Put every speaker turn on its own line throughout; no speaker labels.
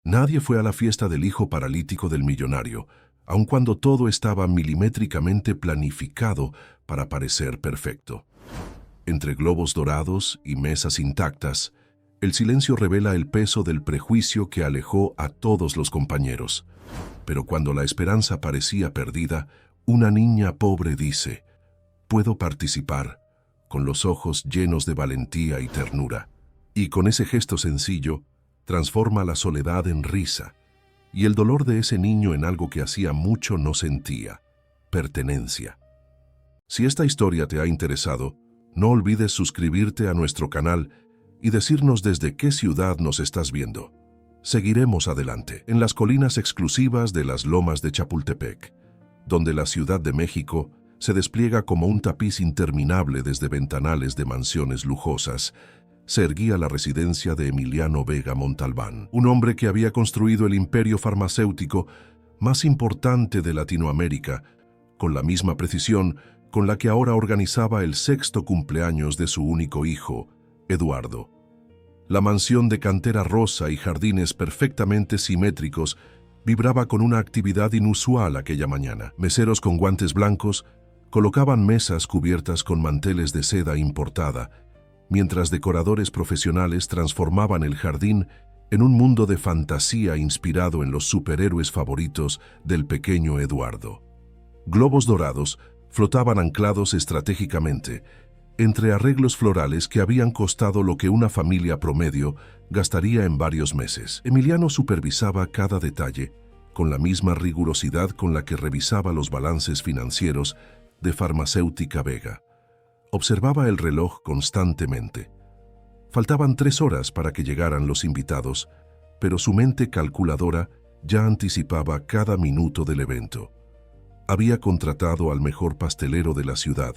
Nadie fue a la fiesta del hijo paralítico del millonario, aun cuando todo estaba milimétricamente planificado para parecer perfecto. Entre globos dorados y mesas intactas, el silencio revela el peso del prejuicio que alejó a todos los compañeros. Pero cuando la esperanza parecía perdida, una niña pobre dice: «Puedo participar», con los ojos llenos de valentía y ternura. Y con ese gesto sencillo, transforma la soledad en risa, y el dolor de ese niño en algo que hacía mucho no sentía: pertenencia. Si esta historia te ha interesado, no olvides suscribirte a nuestro canal y decirnos desde qué ciudad nos estás viendo. Seguiremos adelante, en las colinas exclusivas de las Lomas de Chapultepec, donde la Ciudad de México se despliega como un tapiz interminable desde ventanales de mansiones lujosas. Se erguía la residencia de Emiliano Vega Montalbán, un hombre que había construido el imperio farmacéutico más importante de Latinoamérica, con la misma precisión con la que ahora organizaba el 6º cumpleaños de su único hijo, Eduardo. La mansión de cantera rosa y jardines perfectamente simétricos vibraba con una actividad inusual aquella mañana. Meseros con guantes blancos colocaban mesas cubiertas con manteles de seda importada, mientras decoradores profesionales transformaban el jardín en un mundo de fantasía inspirado en los superhéroes favoritos del pequeño Eduardo. Globos dorados flotaban anclados estratégicamente entre arreglos florales que habían costado lo que una familia promedio gastaría en varios meses. Emiliano supervisaba cada detalle con la misma rigurosidad con la que revisaba los balances financieros de Farmacéutica Vega. Observaba el reloj constantemente. Faltaban 3 horas para que llegaran los invitados, pero su mente calculadora ya anticipaba cada minuto del evento. Había contratado al mejor pastelero de la ciudad,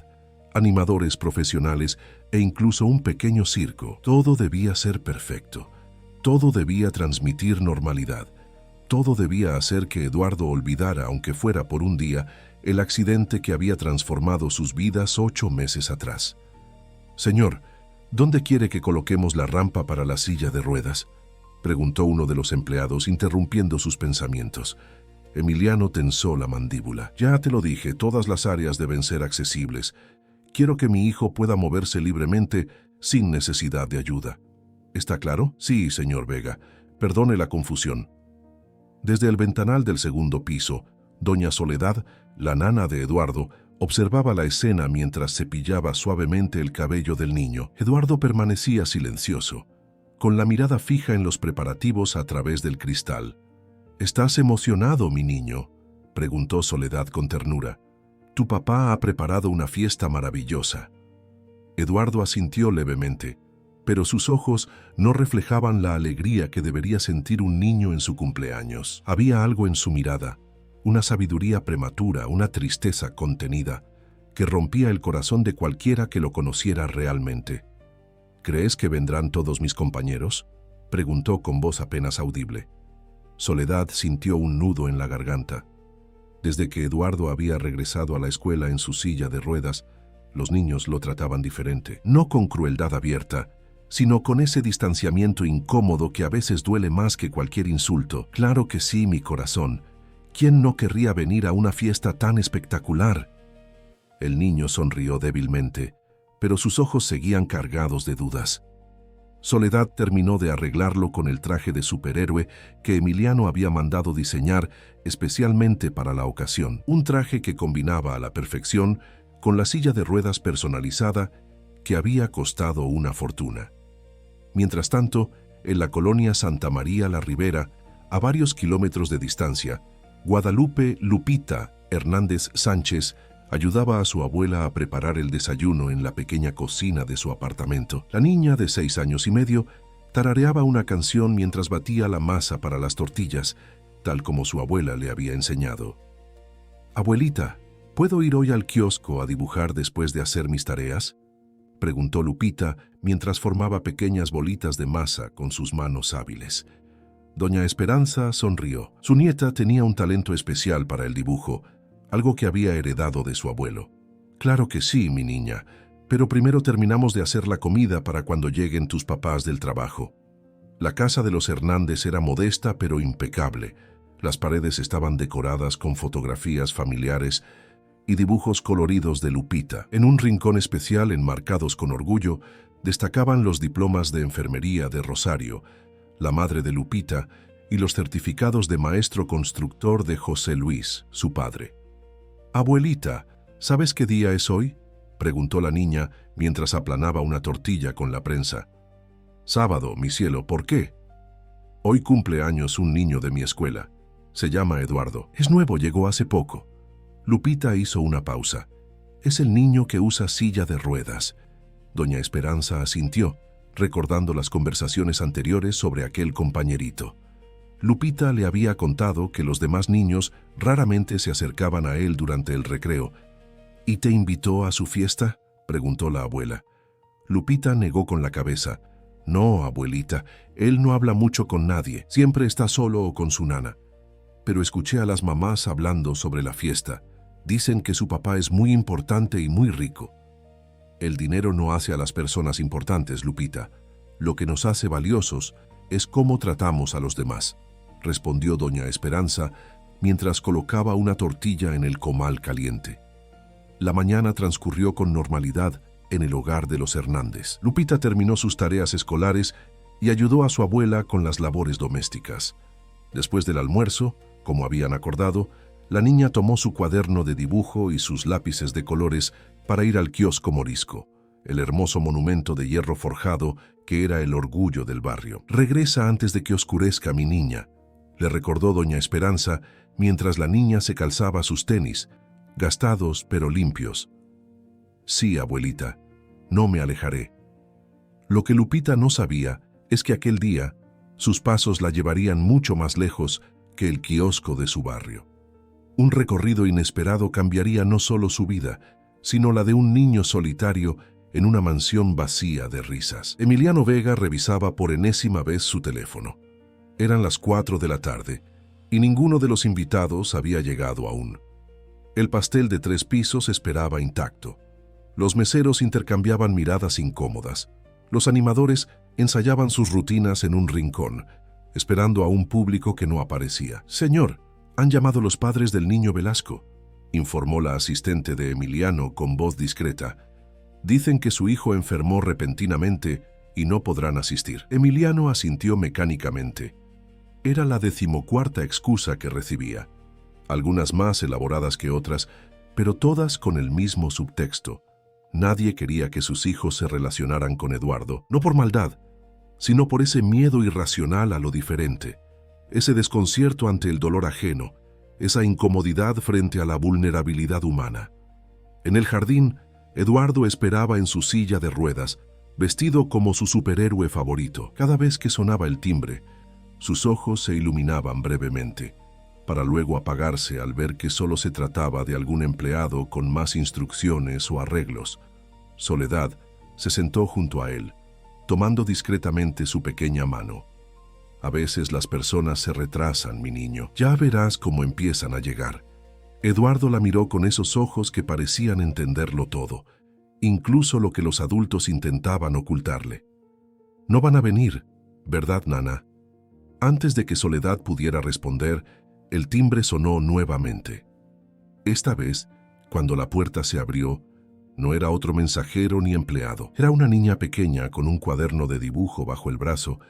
animadores profesionales e incluso un pequeño circo. Todo debía ser perfecto. Todo debía transmitir normalidad. Todo debía hacer que Eduardo olvidara, aunque fuera por un día, el accidente que había transformado sus vidas 8 meses atrás. «Señor, ¿dónde quiere que coloquemos la rampa para la silla de ruedas?», preguntó uno de los empleados, interrumpiendo sus pensamientos. Emiliano tensó la mandíbula. «Ya te lo dije, todas las áreas deben ser accesibles. Quiero que mi hijo pueda moverse libremente sin necesidad de ayuda. ¿Está claro?». «Sí, señor Vega. Perdone la confusión». Desde el ventanal del 2º piso, doña Soledad, la nana de Eduardo, observaba la escena mientras cepillaba suavemente el cabello del niño. Eduardo permanecía silencioso, con la mirada fija en los preparativos a través del cristal. «¿Estás emocionado, mi niño?», preguntó Soledad con ternura. «Tu papá ha preparado una fiesta maravillosa». Eduardo asintió levemente, pero sus ojos no reflejaban la alegría que debería sentir un niño en su cumpleaños. Había algo en su mirada, una sabiduría prematura, una tristeza contenida, que rompía el corazón de cualquiera que lo conociera realmente. «¿Crees que vendrán todos mis compañeros?», preguntó con voz apenas audible. Soledad sintió un nudo en la garganta. Desde que Eduardo había regresado a la escuela en su silla de ruedas, los niños lo trataban diferente. No con crueldad abierta, sino con ese distanciamiento incómodo que a veces duele más que cualquier insulto. «Claro que sí, mi corazón. ¿Quién no querría venir a una fiesta tan espectacular?». El niño sonrió débilmente, pero sus ojos seguían cargados de dudas. Soledad terminó de arreglarlo con el traje de superhéroe que Emiliano había mandado diseñar especialmente para la ocasión. Un traje que combinaba a la perfección con la silla de ruedas personalizada que había costado una fortuna. Mientras tanto, en la colonia Santa María la Ribera, a varios kilómetros de distancia, Guadalupe Lupita Hernández Sánchez ayudaba a su abuela a preparar el desayuno en la pequeña cocina de su apartamento. La niña de 6 años y medio tarareaba una canción mientras batía la masa para las tortillas, tal como su abuela le había enseñado. «Abuelita, ¿puedo ir hoy al kiosco a dibujar después de hacer mis tareas?», preguntó Lupita mientras formaba pequeñas bolitas de masa con sus manos hábiles. Doña Esperanza sonrió. Su nieta tenía un talento especial para el dibujo, algo que había heredado de su abuelo. «Claro que sí, mi niña, pero primero terminamos de hacer la comida para cuando lleguen tus papás del trabajo». La casa de los Hernández era modesta pero impecable. Las paredes estaban decoradas con fotografías familiares y dibujos coloridos de Lupita. En un rincón especial, enmarcados con orgullo, destacaban los diplomas de enfermería de Rosario, la madre de Lupita, y los certificados de maestro constructor de José Luis, su padre. «Abuelita, ¿sabes qué día es hoy?», preguntó la niña mientras aplanaba una tortilla con la prensa. «Sábado, mi cielo, ¿por qué?». «Hoy cumple años un niño de mi escuela. Se llama Eduardo. Es nuevo, llegó hace poco». Lupita hizo una pausa. «Es el niño que usa silla de ruedas». Doña Esperanza asintió, recordando las conversaciones anteriores sobre aquel compañerito. Lupita le había contado que los demás niños raramente se acercaban a él durante el recreo. «¿Y te invitó a su fiesta?», preguntó la abuela. Lupita negó con la cabeza. «No, abuelita, él no habla mucho con nadie, siempre está solo o con su nana. Pero escuché a las mamás hablando sobre la fiesta. Dicen que su papá es muy importante y muy rico». «El dinero no hace a las personas importantes, Lupita. Lo que nos hace valiosos es cómo tratamos a los demás», respondió doña Esperanza mientras colocaba una tortilla en el comal caliente. La mañana transcurrió con normalidad en el hogar de los Hernández. Lupita terminó sus tareas escolares y ayudó a su abuela con las labores domésticas. Después del almuerzo, como habían acordado, la niña tomó su cuaderno de dibujo y sus lápices de colores para ir al kiosco Morisco, el hermoso monumento de hierro forjado que era el orgullo del barrio. «Regresa antes de que oscurezca, mi niña», le recordó doña Esperanza mientras la niña se calzaba sus tenis, gastados pero limpios. «Sí, abuelita, no me alejaré». Lo que Lupita no sabía es que aquel día sus pasos la llevarían mucho más lejos que el kiosco de su barrio. Un recorrido inesperado cambiaría no solo su vida, sino la de un niño solitario en una mansión vacía de risas. Emiliano Vega revisaba por enésima vez su teléfono. Eran las 4 de la tarde y ninguno de los invitados había llegado aún. El pastel de 3 pisos esperaba intacto. Los meseros intercambiaban miradas incómodas. Los animadores ensayaban sus rutinas en un rincón, esperando a un público que no aparecía. «Señor, han llamado los padres del niño Velasco», informó la asistente de Emiliano con voz discreta. «Dicen que su hijo enfermó repentinamente y no podrán asistir». Emiliano asintió mecánicamente. Era la 14ª excusa que recibía, algunas más elaboradas que otras, pero todas con el mismo subtexto. Nadie quería que sus hijos se relacionaran con Eduardo, no por maldad, sino por ese miedo irracional a lo diferente, ese desconcierto ante el dolor ajeno, esa incomodidad frente a la vulnerabilidad humana. En el jardín, Eduardo esperaba en su silla de ruedas, vestido como su superhéroe favorito. Cada vez que sonaba el timbre, sus ojos se iluminaban brevemente, para luego apagarse al ver que solo se trataba de algún empleado con más instrucciones o arreglos. Soledad se sentó junto a él, tomando discretamente su pequeña mano. «A veces las personas se retrasan, mi niño. Ya verás cómo empiezan a llegar». Eduardo la miró con esos ojos que parecían entenderlo todo, incluso lo que los adultos intentaban ocultarle. «No van a venir, ¿verdad, nana?». Antes de que Soledad pudiera responder, el timbre sonó nuevamente. Esta vez, cuando la puerta se abrió, no era otro mensajero ni empleado. Era una niña pequeña con un cuaderno de dibujo bajo el brazo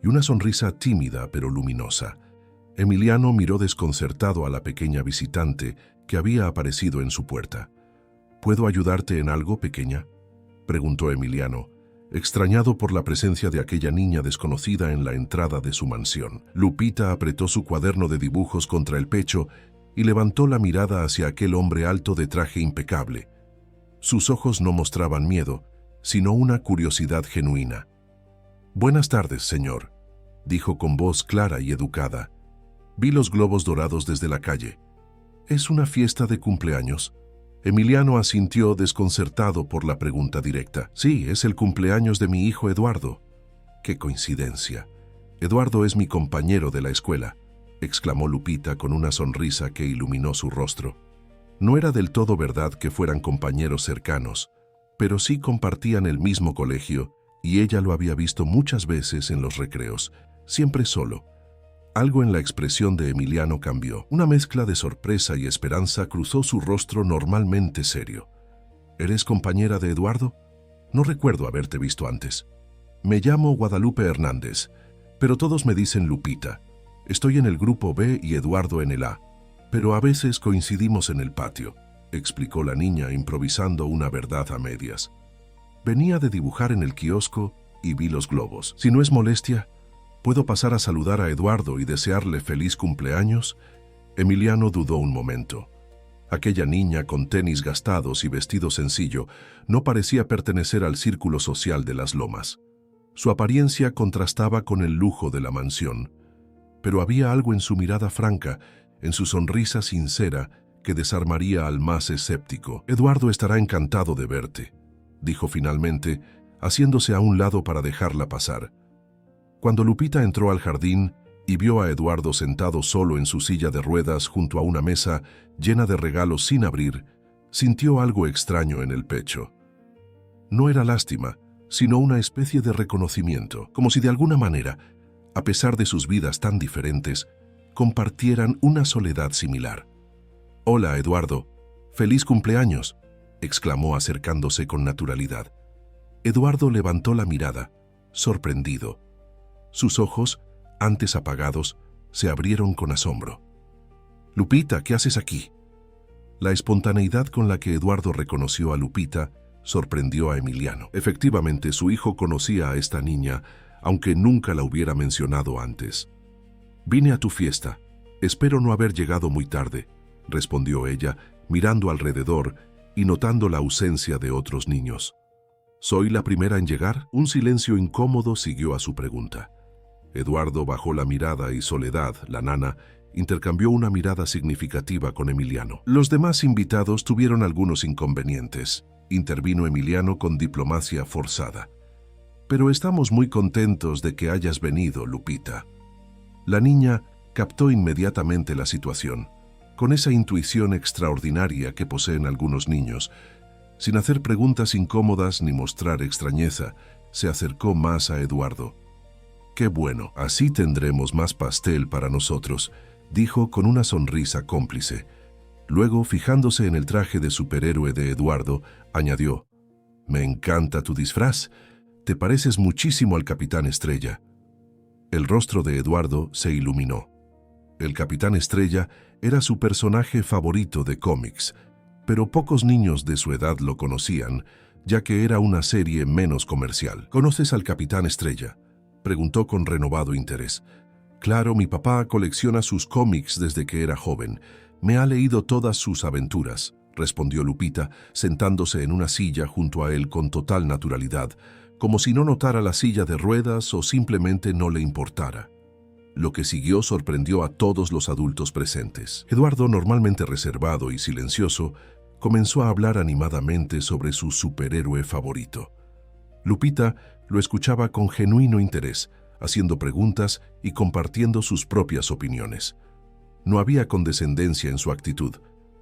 y una sonrisa tímida pero luminosa. Emiliano miró desconcertado a la pequeña visitante que había aparecido en su puerta. «¿Puedo ayudarte en algo, pequeña?», preguntó Emiliano, extrañado por la presencia de aquella niña desconocida en la entrada de su mansión. Lupita apretó su cuaderno de dibujos contra el pecho y levantó la mirada hacia aquel hombre alto de traje impecable. Sus ojos no mostraban miedo, sino una curiosidad genuina. «Buenas tardes, señor», dijo con voz clara y educada. «Vi los globos dorados desde la calle. ¿Es una fiesta de cumpleaños?». Emiliano asintió desconcertado por la pregunta directa. «Sí, es el cumpleaños de mi hijo Eduardo». «Qué coincidencia. Eduardo es mi compañero de la escuela», exclamó Lupita con una sonrisa que iluminó su rostro. No era del todo verdad que fueran compañeros cercanos, pero sí compartían el mismo colegio y ella lo había visto muchas veces en los recreos, siempre solo. Algo en la expresión de Emiliano cambió. Una mezcla de sorpresa y esperanza cruzó su rostro normalmente serio. ¿Eres compañera de Eduardo? No recuerdo haberte visto antes. Me llamo Guadalupe Hernández, pero todos me dicen Lupita. Estoy en el grupo B y Eduardo en el A, pero a veces coincidimos en el patio, explicó la niña improvisando una verdad a medias. Venía de dibujar en el kiosco y vi los globos. Si no es molestia, ¿puedo pasar a saludar a Eduardo y desearle feliz cumpleaños? Emiliano dudó un momento. Aquella niña con tenis gastados y vestido sencillo no parecía pertenecer al círculo social de las Lomas. Su apariencia contrastaba con el lujo de la mansión, pero había algo en su mirada franca, en su sonrisa sincera, que desarmaría al más escéptico. Eduardo estará encantado de verte, dijo finalmente, haciéndose a un lado para dejarla pasar. Cuando Lupita entró al jardín y vio a Eduardo sentado solo en su silla de ruedas junto a una mesa llena de regalos sin abrir, sintió algo extraño en el pecho. No era lástima, sino una especie de reconocimiento, como si de alguna manera, a pesar de sus vidas tan diferentes, compartieran una soledad similar. «Hola, Eduardo. ¡Feliz cumpleaños!», exclamó acercándose con naturalidad. Eduardo levantó la mirada, sorprendido. Sus ojos, antes apagados, se abrieron con asombro. «Lupita, ¿qué haces aquí?». La espontaneidad con la que Eduardo reconoció a Lupita sorprendió a Emiliano. Efectivamente, su hijo conocía a esta niña, aunque nunca la hubiera mencionado antes. «Vine a tu fiesta. Espero no haber llegado muy tarde», respondió ella, mirando alrededor y notando la ausencia de otros niños. «¿Soy la primera en llegar?». Un silencio incómodo siguió a su pregunta. Eduardo bajó la mirada y Soledad, la nana, intercambió una mirada significativa con Emiliano. Los demás invitados tuvieron algunos inconvenientes. Intervino Emiliano con diplomacia forzada. «Pero estamos muy contentos de que hayas venido, Lupita». La niña captó inmediatamente la situación, con esa intuición extraordinaria que poseen algunos niños. Sin hacer preguntas incómodas ni mostrar extrañeza, se acercó más a Eduardo. «Qué bueno, así tendremos más pastel para nosotros», dijo con una sonrisa cómplice. Luego, fijándose en el traje de superhéroe de Eduardo, añadió: «Me encanta tu disfraz. Te pareces muchísimo al Capitán Estrella». El rostro de Eduardo se iluminó. El Capitán Estrella era su personaje favorito de cómics, pero pocos niños de su edad lo conocían, ya que era una serie menos comercial. «¿Conoces al Capitán Estrella?», preguntó con renovado interés. «Claro, mi papá colecciona sus cómics desde que era joven. Me ha leído todas sus aventuras», respondió Lupita, sentándose en una silla junto a él con total naturalidad, como si no notara la silla de ruedas o simplemente no le importara. Lo que siguió sorprendió a todos los adultos presentes. Eduardo, normalmente reservado y silencioso, comenzó a hablar animadamente sobre su superhéroe favorito. Lupita lo escuchaba con genuino interés, haciendo preguntas y compartiendo sus propias opiniones. No había condescendencia en su actitud,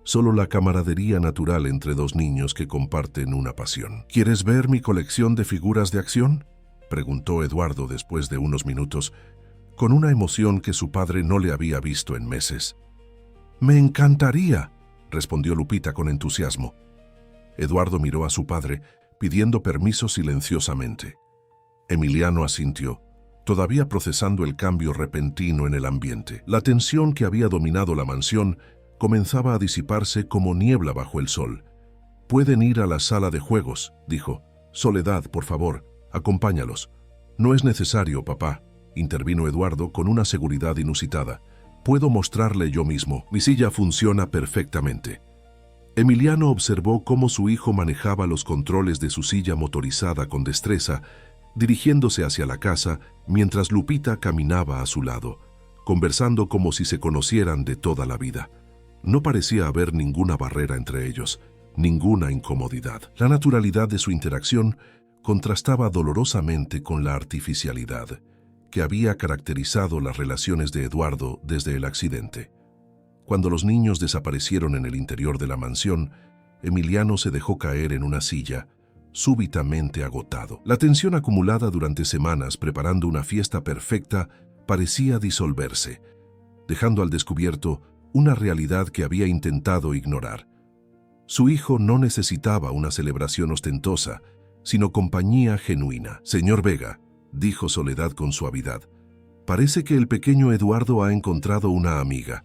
solo la camaradería natural entre dos niños que comparten una pasión. «¿Quieres ver mi colección de figuras de acción?», preguntó Eduardo después de unos minutos, con una emoción que su padre no le había visto en meses. «Me encantaría», respondió Lupita con entusiasmo. Eduardo miró a su padre, pidiendo permiso silenciosamente. Emiliano asintió, todavía procesando el cambio repentino en el ambiente. La tensión que había dominado la mansión comenzaba a disiparse como niebla bajo el sol. «Pueden ir a la sala de juegos», dijo. «Soledad, por favor, acompáñalos». «No es necesario, papá», intervino Eduardo con una seguridad inusitada. «Puedo mostrarle yo mismo. Mi silla funciona perfectamente». Emiliano observó cómo su hijo manejaba los controles de su silla motorizada con destreza, dirigiéndose hacia la casa mientras Lupita caminaba a su lado, conversando como si se conocieran de toda la vida. No parecía haber ninguna barrera entre ellos, ninguna incomodidad. La naturalidad de su interacción contrastaba dolorosamente con la artificialidad que había caracterizado las relaciones de Eduardo desde el accidente. Cuando los niños desaparecieron en el interior de la mansión, Emiliano se dejó caer en una silla, súbitamente agotado. La tensión acumulada durante semanas preparando una fiesta perfecta parecía disolverse, dejando al descubierto una realidad que había intentado ignorar. Su hijo no necesitaba una celebración ostentosa, sino compañía genuina. «Señor Vega», dijo Soledad con suavidad, «parece que el pequeño Eduardo ha encontrado una amiga».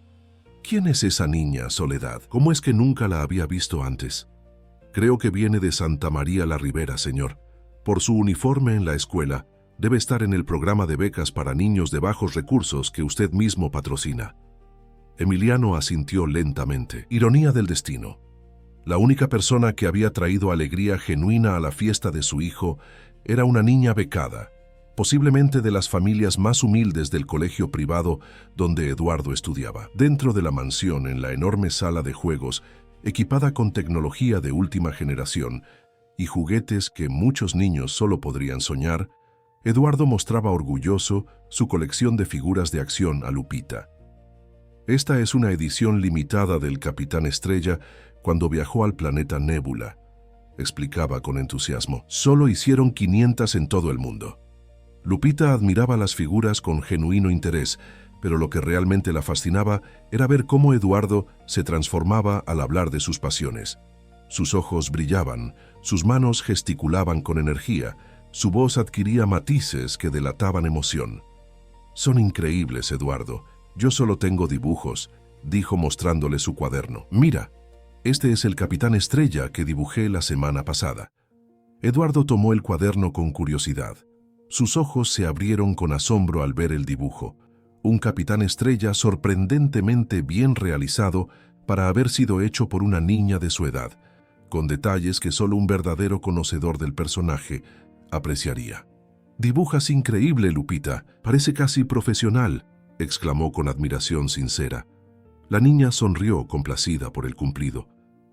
«¿Quién es esa niña, Soledad? ¿Cómo es que nunca la había visto antes?» «Creo que viene de Santa María la Ribera, señor. Por su uniforme en la escuela, debe estar en el programa de becas para niños de bajos recursos que usted mismo patrocina». Emiliano asintió lentamente. Ironía del destino. La única persona que había traído alegría genuina a la fiesta de su hijo era una niña becada, posiblemente de las familias más humildes del colegio privado donde Eduardo estudiaba. Dentro de la mansión, en la enorme sala de juegos, equipada con tecnología de última generación y juguetes que muchos niños solo podrían soñar, Eduardo mostraba orgulloso su colección de figuras de acción a Lupita. Esta es una edición limitada del Capitán Estrella cuando viajó al planeta Nébula, explicaba con entusiasmo. Solo hicieron 500 en todo el mundo. Lupita admiraba las figuras con genuino interés, pero lo que realmente la fascinaba era ver cómo Eduardo se transformaba al hablar de sus pasiones. Sus ojos brillaban, sus manos gesticulaban con energía, su voz adquiría matices que delataban emoción. «Son increíbles, Eduardo. Yo solo tengo dibujos», dijo mostrándole su cuaderno. «Mira, este es el Capitán Estrella que dibujé la semana pasada». Eduardo tomó el cuaderno con curiosidad. Sus ojos se abrieron con asombro al ver el dibujo. Un Capitán Estrella sorprendentemente bien realizado para haber sido hecho por una niña de su edad, con detalles que solo un verdadero conocedor del personaje apreciaría. «Dibujas increíble, Lupita. Parece casi profesional», exclamó con admiración sincera. La niña sonrió complacida por el cumplido.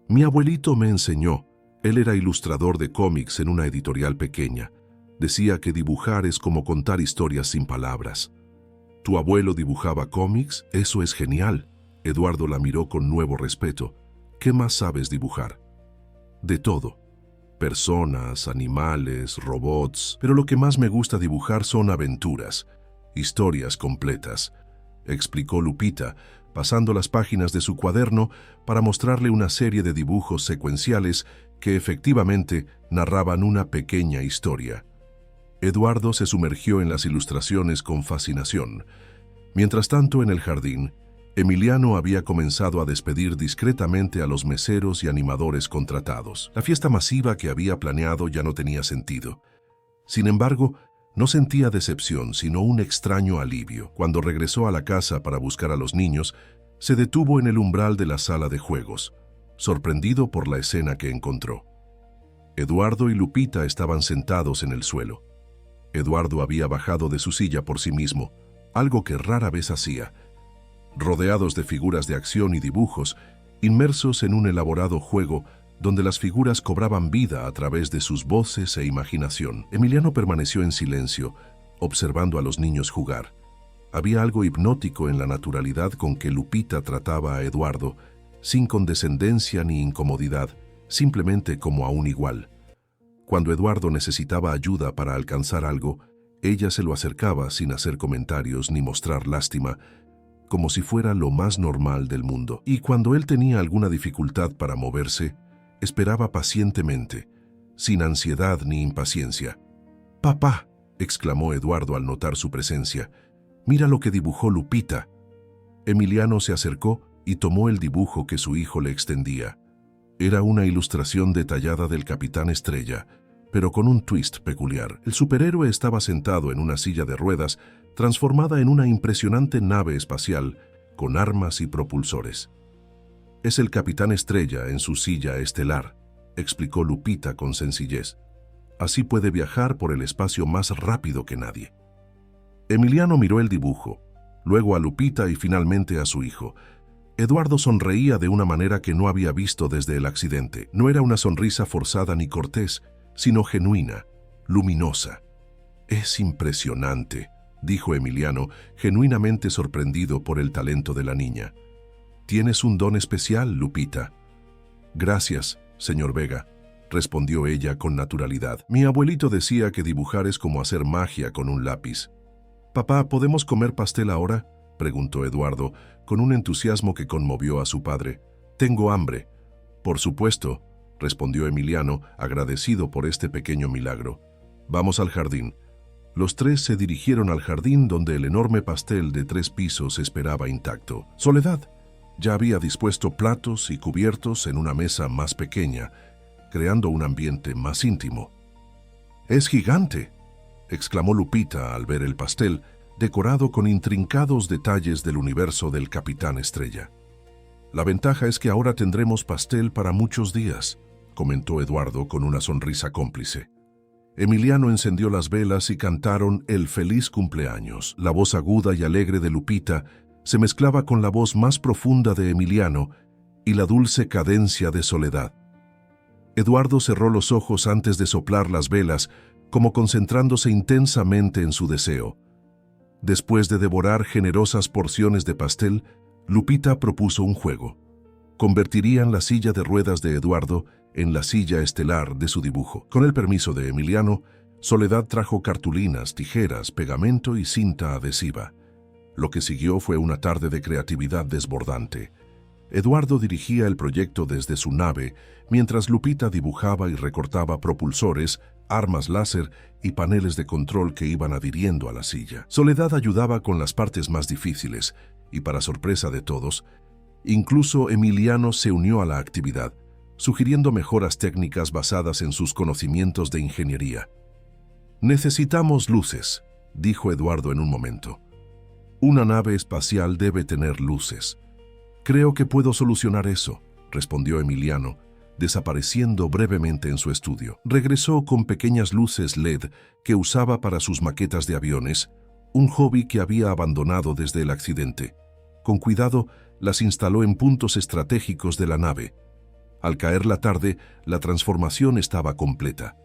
«Mi abuelito me enseñó. Él era ilustrador de cómics en una editorial pequeña. Decía que dibujar es como contar historias sin palabras». «¿Tu abuelo dibujaba cómics? Eso es genial». Eduardo la miró con nuevo respeto. «¿Qué más sabes dibujar?» «De todo. Personas, animales, robots. Pero lo que más me gusta dibujar son aventuras, historias completas», explicó Lupita, pasando las páginas de su cuaderno para mostrarle una serie de dibujos secuenciales que efectivamente narraban una pequeña historia. Eduardo se sumergió en las ilustraciones con fascinación. Mientras tanto, en el jardín, Emiliano había comenzado a despedir discretamente a los meseros y animadores contratados. La fiesta masiva que había planeado ya no tenía sentido. Sin embargo, no sentía decepción, sino un extraño alivio. Cuando regresó a la casa para buscar a los niños, se detuvo en el umbral de la sala de juegos, sorprendido por la escena que encontró. Eduardo y Lupita estaban sentados en el suelo. Eduardo había bajado de su silla por sí mismo, algo que rara vez hacía, rodeados de figuras de acción y dibujos, inmersos en un elaborado juego donde las figuras cobraban vida a través de sus voces e imaginación. Emiliano permaneció en silencio, observando a los niños jugar. Había algo hipnótico en la naturalidad con que Lupita trataba a Eduardo, sin condescendencia ni incomodidad, simplemente como a un igual. Cuando Eduardo necesitaba ayuda para alcanzar algo, ella se lo acercaba sin hacer comentarios ni mostrar lástima, como si fuera lo más normal del mundo. Y cuando él tenía alguna dificultad para moverse, esperaba pacientemente, sin ansiedad ni impaciencia. «Papá», exclamó Eduardo al notar su presencia, «mira lo que dibujó Lupita». Emiliano se acercó y tomó el dibujo que su hijo le extendía. Era una ilustración detallada del Capitán Estrella, pero con un twist peculiar. El superhéroe estaba sentado en una silla de ruedas, transformada en una impresionante nave espacial con armas y propulsores. «Es el Capitán Estrella en su silla estelar», explicó Lupita con sencillez. «Así puede viajar por el espacio más rápido que nadie». Emiliano miró el dibujo, luego a Lupita y finalmente a su hijo. Eduardo sonreía de una manera que no había visto desde el accidente. No era una sonrisa forzada ni cortés, sino genuina, luminosa. «Es impresionante», dijo Emiliano, genuinamente sorprendido por el talento de la niña. «Tienes un don especial, Lupita». «Gracias, señor Vega». respondió ella con naturalidad. Mi abuelito decía que dibujar es como hacer magia con un lápiz. «Papá, ¿podemos comer pastel ahora?», preguntó Eduardo, con un entusiasmo que conmovió a su padre. «Tengo hambre». «Por supuesto», respondió Emiliano, agradecido por este pequeño milagro. «Vamos al jardín». Los tres se dirigieron al jardín donde el enorme pastel de 3 pisos esperaba intacto. Soledad ya había dispuesto platos y cubiertos en una mesa más pequeña, creando un ambiente más íntimo. «¡Es gigante!», exclamó Lupita al ver el pastel, decorado con intrincados detalles del universo del Capitán Estrella. «La ventaja es que ahora tendremos pastel para muchos días», comentó Eduardo con una sonrisa cómplice. Emiliano encendió las velas y cantaron el feliz cumpleaños. La voz aguda y alegre de Lupita se mezclaba con la voz más profunda de Emiliano y la dulce cadencia de Soledad. Eduardo cerró los ojos antes de soplar las velas, como concentrándose intensamente en su deseo. Después de devorar generosas porciones de pastel, Lupita propuso un juego. Convertirían la silla de ruedas de Eduardo en la silla estelar de su dibujo. Con el permiso de Emiliano, Soledad trajo cartulinas, tijeras, pegamento y cinta adhesiva. Lo que siguió fue una tarde de creatividad desbordante. Eduardo dirigía el proyecto desde su nave, mientras Lupita dibujaba y recortaba propulsores, armas láser y paneles de control que iban adhiriendo a la silla. Soledad ayudaba con las partes más difíciles, y para sorpresa de todos, incluso Emiliano se unió a la actividad, sugiriendo mejoras técnicas basadas en sus conocimientos de ingeniería. «Necesitamos luces», dijo Eduardo en un momento. «Una nave espacial debe tener luces». «Creo que puedo solucionar eso», respondió Emiliano, desapareciendo brevemente en su estudio. Regresó con pequeñas luces LED que usaba para sus maquetas de aviones, un hobby que había abandonado desde el accidente. Con cuidado, las instaló en puntos estratégicos de la nave. Al caer la tarde, la transformación estaba completa.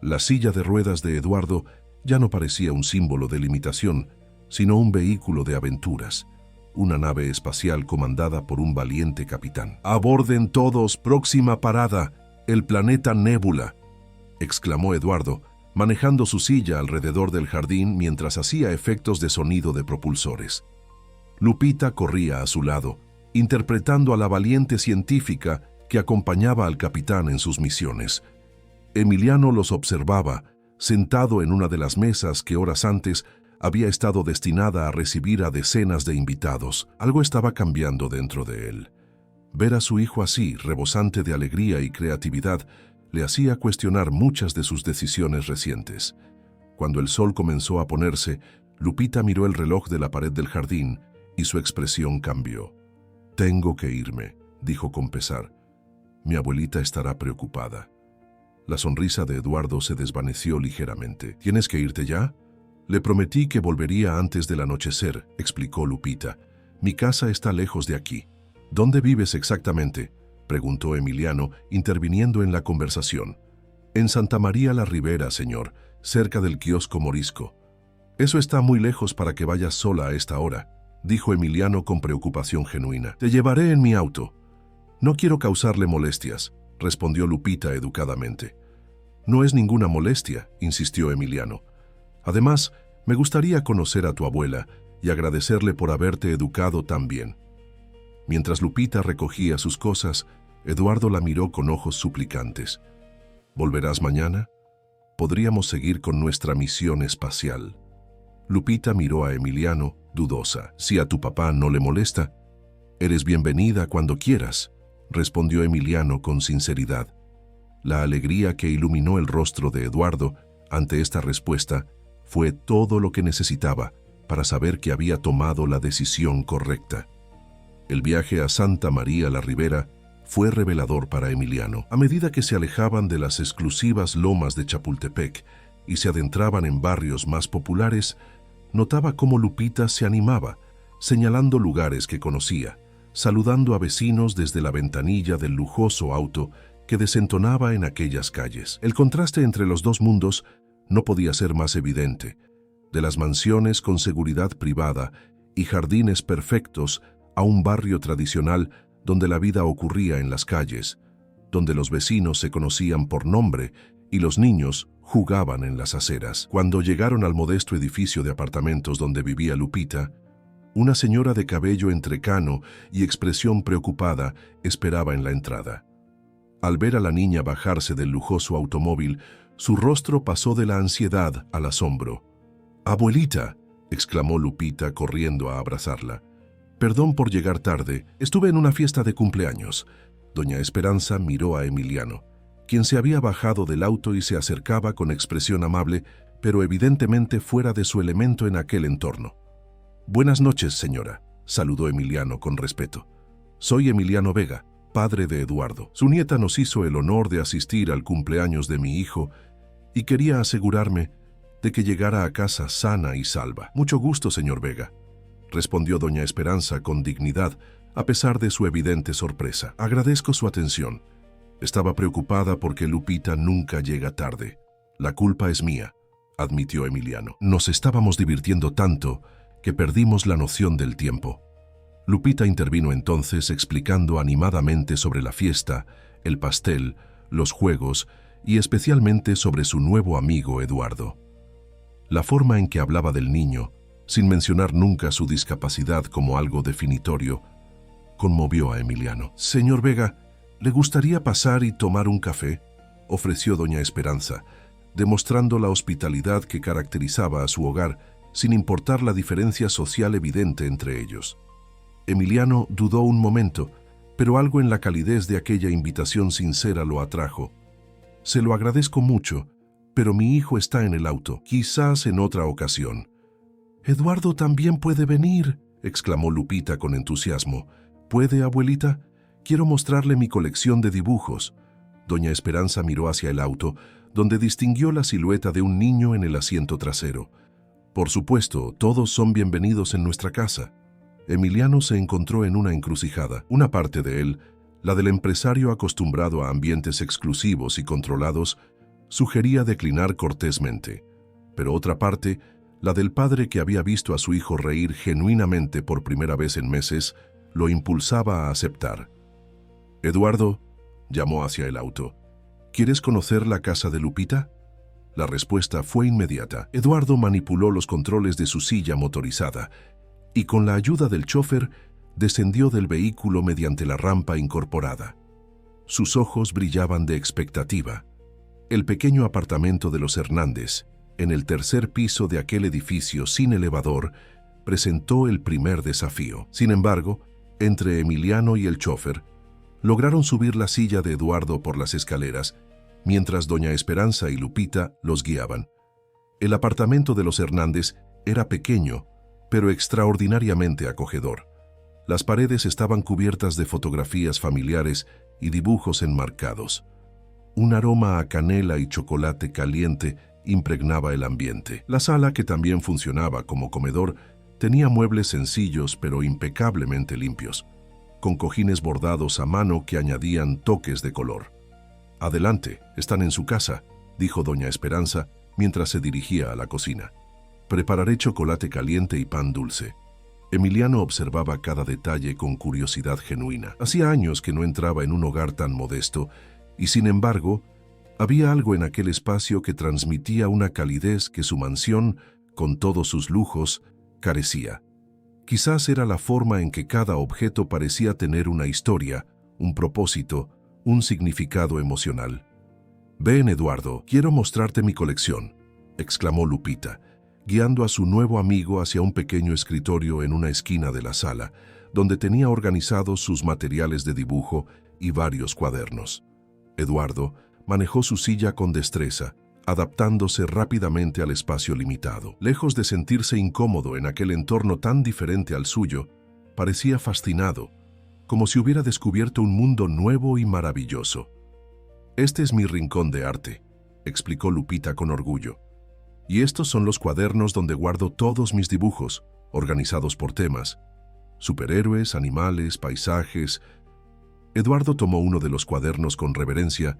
La silla de ruedas de Eduardo ya no parecía un símbolo de limitación, sino un vehículo de aventuras. Una nave espacial comandada por un valiente capitán. «¡Aborden todos! ¡Próxima parada! ¡El planeta Nébula!», exclamó Eduardo, manejando su silla alrededor del jardín mientras hacía efectos de sonido de propulsores. Lupita corría a su lado, interpretando a la valiente científica que acompañaba al capitán en sus misiones. Emiliano los observaba, sentado en una de las mesas que horas antes había estado destinada a recibir a decenas de invitados. Algo estaba cambiando dentro de él. Ver a su hijo así, rebosante de alegría y creatividad, le hacía cuestionar muchas de sus decisiones recientes. Cuando el sol comenzó a ponerse, Lupita miró el reloj de la pared del jardín y su expresión cambió. «Tengo que irme», dijo con pesar. «Mi abuelita estará preocupada». La sonrisa de Eduardo se desvaneció ligeramente. «¿Tienes que irte ya?». «Le prometí que volvería antes del anochecer», explicó Lupita. «Mi casa está lejos de aquí». «¿Dónde vives exactamente?», preguntó Emiliano, interviniendo en la conversación. «En Santa María la Ribera, señor, cerca del kiosco morisco». «Eso está muy lejos para que vayas sola a esta hora», dijo Emiliano con preocupación genuina. «Te llevaré en mi auto». «No quiero causarle molestias», respondió Lupita educadamente. «No es ninguna molestia», insistió Emiliano. «Además, me gustaría conocer a tu abuela y agradecerle por haberte educado tan bien». Mientras Lupita recogía sus cosas, Eduardo la miró con ojos suplicantes. «¿Volverás mañana? Podríamos seguir con nuestra misión espacial». Lupita miró a Emiliano, dudosa. «Si a tu papá no le molesta». «Eres bienvenida cuando quieras», respondió Emiliano con sinceridad. La alegría que iluminó el rostro de Eduardo ante esta respuesta fue todo lo que necesitaba para saber que había tomado la decisión correcta. El viaje a Santa María la Ribera fue revelador para Emiliano. A medida que se alejaban de las exclusivas lomas de Chapultepec y se adentraban en barrios más populares, notaba cómo Lupita se animaba, señalando lugares que conocía, saludando a vecinos desde la ventanilla del lujoso auto que desentonaba en aquellas calles. El contraste entre los dos mundos no podía ser más evidente. De las mansiones con seguridad privada y jardines perfectos a un barrio tradicional donde la vida ocurría en las calles, donde los vecinos se conocían por nombre y los niños jugaban en las aceras. Cuando llegaron al modesto edificio de apartamentos donde vivía Lupita, una señora de cabello entrecano y expresión preocupada esperaba en la entrada. Al ver a la niña bajarse del lujoso automóvil, su rostro pasó de la ansiedad al asombro. «¡Abuelita!», exclamó Lupita corriendo a abrazarla. «Perdón por llegar tarde, estuve en una fiesta de cumpleaños». Doña Esperanza miró a Emiliano, quien se había bajado del auto y se acercaba con expresión amable, pero evidentemente fuera de su elemento en aquel entorno. «Buenas noches, señora», saludó Emiliano con respeto. «Soy Emiliano Vega, padre de Eduardo. Su nieta nos hizo el honor de asistir al cumpleaños de mi hijo y quería asegurarme de que llegara a casa sana y salva». «Mucho gusto, señor Vega», respondió doña Esperanza con dignidad, a pesar de su evidente sorpresa. «Agradezco su atención. Estaba preocupada porque Lupita nunca llega tarde. La culpa es mía», admitió Emiliano. «Nos estábamos divirtiendo tanto que perdimos la noción del tiempo». Lupita intervino entonces explicando animadamente sobre la fiesta, el pastel, los juegos y especialmente sobre su nuevo amigo Eduardo. La forma en que hablaba del niño, sin mencionar nunca su discapacidad como algo definitorio, conmovió a Emiliano. «Señor Vega, ¿le gustaría pasar y tomar un café?», ofreció doña Esperanza, demostrando la hospitalidad que caracterizaba a su hogar, sin importar la diferencia social evidente entre ellos. Emiliano dudó un momento, pero algo en la calidez de aquella invitación sincera lo atrajo. «Se lo agradezco mucho, pero mi hijo está en el auto, quizás en otra ocasión». «Eduardo también puede venir», exclamó Lupita con entusiasmo. «¿Puede, abuelita? Quiero mostrarle mi colección de dibujos». Doña Esperanza miró hacia el auto, donde distinguió la silueta de un niño en el asiento trasero. «Por supuesto, todos son bienvenidos en nuestra casa». Emiliano se encontró en una encrucijada. Una parte de él, la del empresario acostumbrado a ambientes exclusivos y controlados, sugería declinar cortésmente. Pero otra parte, la del padre que había visto a su hijo reír genuinamente por primera vez en meses, lo impulsaba a aceptar. «Eduardo», llamó hacia el auto, «¿quieres conocer la casa de Lupita?». La respuesta fue inmediata. Eduardo manipuló los controles de su silla motorizada y con la ayuda del chofer descendió del vehículo mediante la rampa incorporada. Sus ojos brillaban de expectativa. El pequeño apartamento de los Hernández, en el tercer piso de aquel edificio sin elevador, presentó el primer desafío. Sin embargo, entre Emiliano y el chofer, lograron subir la silla de Eduardo por las escaleras, mientras doña Esperanza y Lupita los guiaban. El apartamento de los Hernández era pequeño, pero extraordinariamente acogedor. Las paredes estaban cubiertas de fotografías familiares y dibujos enmarcados. Un aroma a canela y chocolate caliente impregnaba el ambiente. La sala, que también funcionaba como comedor, tenía muebles sencillos pero impecablemente limpios, con cojines bordados a mano que añadían toques de color. «Adelante, están en su casa», dijo doña Esperanza mientras se dirigía a la cocina. «Prepararé chocolate caliente y pan dulce». Emiliano observaba cada detalle con curiosidad genuina. Hacía años que no entraba en un hogar tan modesto y, sin embargo, había algo en aquel espacio que transmitía una calidez que su mansión, con todos sus lujos, carecía. Quizás era la forma en que cada objeto parecía tener una historia, un propósito, un significado emocional. «Ven, Eduardo, quiero mostrarte mi colección», exclamó Lupita, guiando a su nuevo amigo hacia un pequeño escritorio en una esquina de la sala, donde tenía organizados sus materiales de dibujo y varios cuadernos. Eduardo manejó su silla con destreza, adaptándose rápidamente al espacio limitado. Lejos de sentirse incómodo en aquel entorno tan diferente al suyo, parecía fascinado, como si hubiera descubierto un mundo nuevo y maravilloso. «Este es mi rincón de arte», explicó Lupita con orgullo. «Y estos son los cuadernos donde guardo todos mis dibujos, organizados por temas. Superhéroes, animales, paisajes». Eduardo tomó uno de los cuadernos con reverencia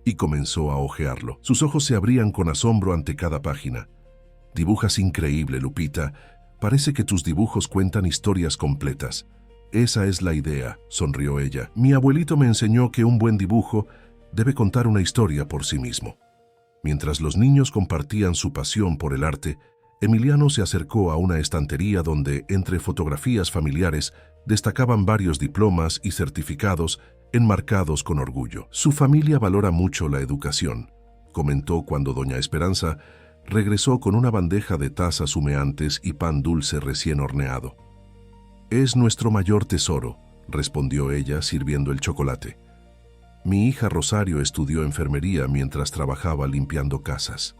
y comenzó a hojearlo. Sus ojos se abrían con asombro ante cada página. «Dibujas increíble, Lupita. Parece que tus dibujos cuentan historias completas». «Esa es la idea», sonrió ella. «Mi abuelito me enseñó que un buen dibujo debe contar una historia por sí mismo. Mientras los niños compartían su pasión por el arte, Emiliano se acercó a una estantería donde, entre fotografías familiares, destacaban varios diplomas y certificados enmarcados con orgullo. Su familia valora mucho la educación, comentó cuando doña Esperanza regresó con una bandeja de tazas humeantes y pan dulce recién horneado. «Es nuestro mayor tesoro», respondió ella sirviendo el chocolate. «Mi hija Rosario estudió enfermería mientras trabajaba limpiando casas.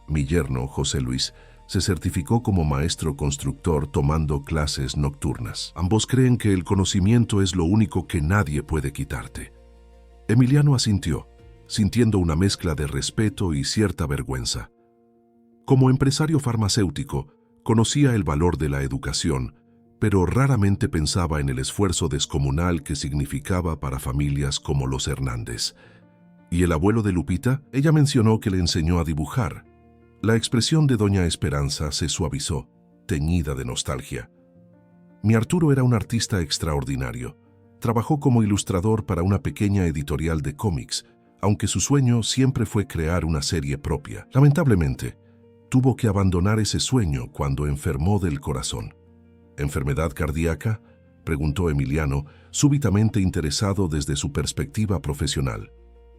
Mi yerno, José Luis, se certificó como maestro constructor tomando clases nocturnas. Ambos creen que el conocimiento es lo único que nadie puede quitarte». Emiliano asintió, sintiendo una mezcla de respeto y cierta vergüenza. Como empresario farmacéutico, conocía el valor de la educación, pero raramente pensaba en el esfuerzo descomunal que significaba para familias como los Hernández. ¿Y el abuelo de Lupita? Ella mencionó que le enseñó a dibujar. La expresión de doña Esperanza se suavizó, teñida de nostalgia. Mi Arturo era un artista extraordinario. Trabajó como ilustrador para una pequeña editorial de cómics, aunque su sueño siempre fue crear una serie propia. Lamentablemente, tuvo que abandonar ese sueño cuando enfermó del corazón. ¿Enfermedad cardíaca?, preguntó Emiliano, súbitamente interesado desde su perspectiva profesional.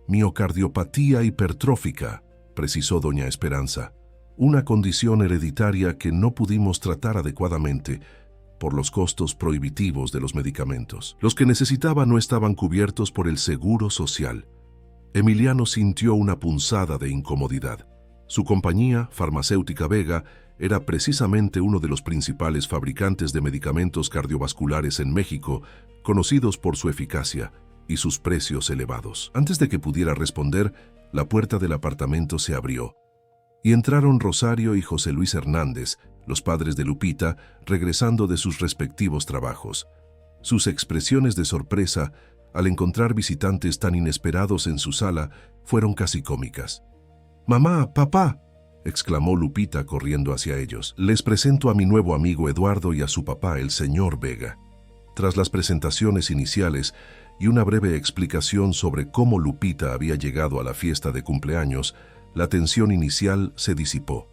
Miocardiopatía hipertrófica, precisó doña Esperanza, una condición hereditaria que no pudimos tratar adecuadamente por los costos prohibitivos de los medicamentos. Los que necesitaba no estaban cubiertos por el seguro social. Emiliano sintió una punzada de incomodidad. Su compañía, Farmacéutica Vega, era precisamente uno de los principales fabricantes de medicamentos cardiovasculares en México, conocidos por su eficacia y sus precios elevados. Antes de que pudiera responder, la puerta del apartamento se abrió, y entraron Rosario y José Luis Hernández, los padres de Lupita, regresando de sus respectivos trabajos. Sus expresiones de sorpresa al encontrar visitantes tan inesperados en su sala fueron casi cómicas. «Mamá, papá», exclamó Lupita corriendo hacia ellos. «Les presento a mi nuevo amigo Eduardo y a su papá, el señor Vega». Tras las presentaciones iniciales y una breve explicación sobre cómo Lupita había llegado a la fiesta de cumpleaños, la tensión inicial se disipó.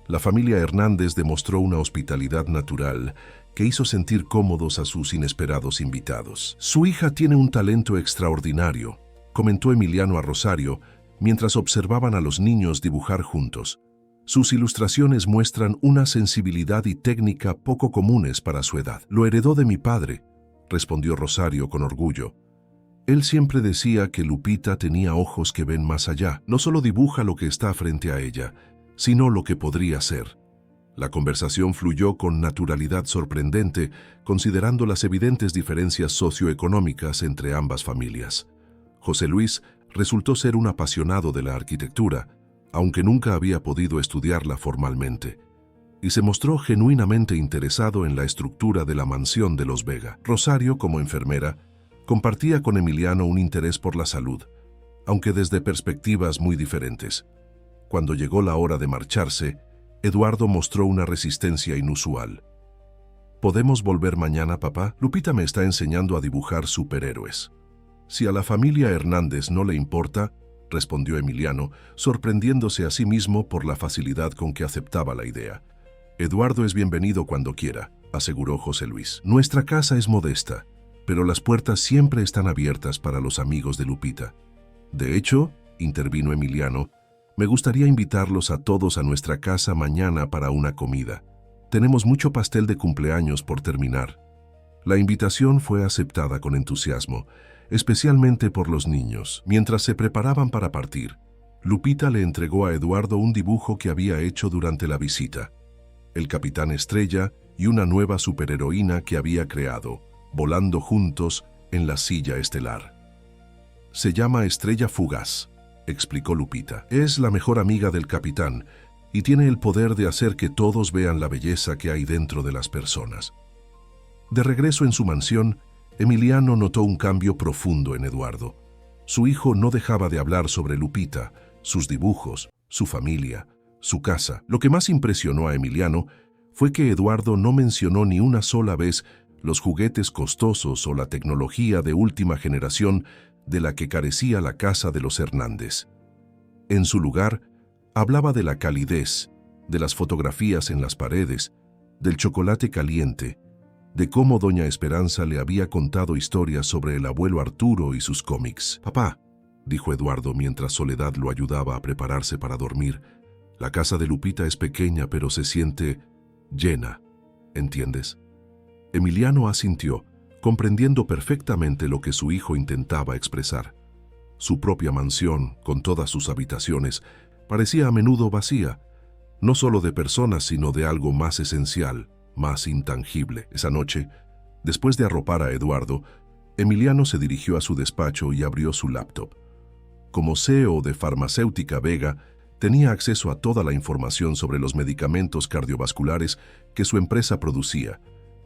La familia Hernández demostró una hospitalidad natural que hizo sentir cómodos a sus inesperados invitados. «Su hija tiene un talento extraordinario», comentó Emiliano a Rosario, mientras observaban a los niños dibujar juntos. Sus ilustraciones muestran una sensibilidad y técnica poco comunes para su edad. «Lo heredó de mi padre», respondió Rosario con orgullo. «Él siempre decía que Lupita tenía ojos que ven más allá. No solo dibuja lo que está frente a ella, sino lo que podría ser». La conversación fluyó con naturalidad sorprendente, considerando las evidentes diferencias socioeconómicas entre ambas familias. José Luis resultó ser un apasionado de la arquitectura, aunque nunca había podido estudiarla formalmente, y se mostró genuinamente interesado en la estructura de la mansión de los Vega. Rosario, como enfermera, compartía con Emiliano un interés por la salud, aunque desde perspectivas muy diferentes. Cuando llegó la hora de marcharse, Eduardo mostró una resistencia inusual. «¿Podemos volver mañana, papá? Lupita me está enseñando a dibujar superhéroes». «Si a la familia Hernández no le importa», respondió Emiliano, sorprendiéndose a sí mismo por la facilidad con que aceptaba la idea. «Eduardo es bienvenido cuando quiera», aseguró José Luis. «Nuestra casa es modesta, pero las puertas siempre están abiertas para los amigos de Lupita. De hecho», intervino Emiliano, «me gustaría invitarlos a todos a nuestra casa mañana para una comida. Tenemos mucho pastel de cumpleaños por terminar». La invitación fue aceptada con entusiasmo, especialmente por los niños. Mientras se preparaban para partir, Lupita le entregó a Eduardo un dibujo que había hecho durante la visita: el Capitán Estrella y una nueva superheroína que había creado, volando juntos en la silla estelar. «Se llama Estrella Fugaz», explicó Lupita. «Es la mejor amiga del Capitán y tiene el poder de hacer que todos vean la belleza que hay dentro de las personas». De regreso en su mansión, Emiliano notó un cambio profundo en Eduardo. Su hijo no dejaba de hablar sobre Lupita, sus dibujos, su familia, su casa. Lo que más impresionó a Emiliano fue que Eduardo no mencionó ni una sola vez los juguetes costosos o la tecnología de última generación de la que carecía la casa de los Hernández. En su lugar, hablaba de la calidez, de las fotografías en las paredes, del chocolate caliente, de cómo doña Esperanza le había contado historias sobre el abuelo Arturo y sus cómics. «Papá», dijo Eduardo mientras Soledad lo ayudaba a prepararse para dormir, «la casa de Lupita es pequeña, pero se siente llena, ¿entiendes?» Emiliano asintió, comprendiendo perfectamente lo que su hijo intentaba expresar. Su propia mansión, con todas sus habitaciones, parecía a menudo vacía, no solo de personas, sino de algo más esencial, más intangible. Esa noche, después de arropar a Eduardo, Emiliano se dirigió a su despacho y abrió su laptop. Como CEO de Farmacéutica Vega, tenía acceso a toda la información sobre los medicamentos cardiovasculares que su empresa producía,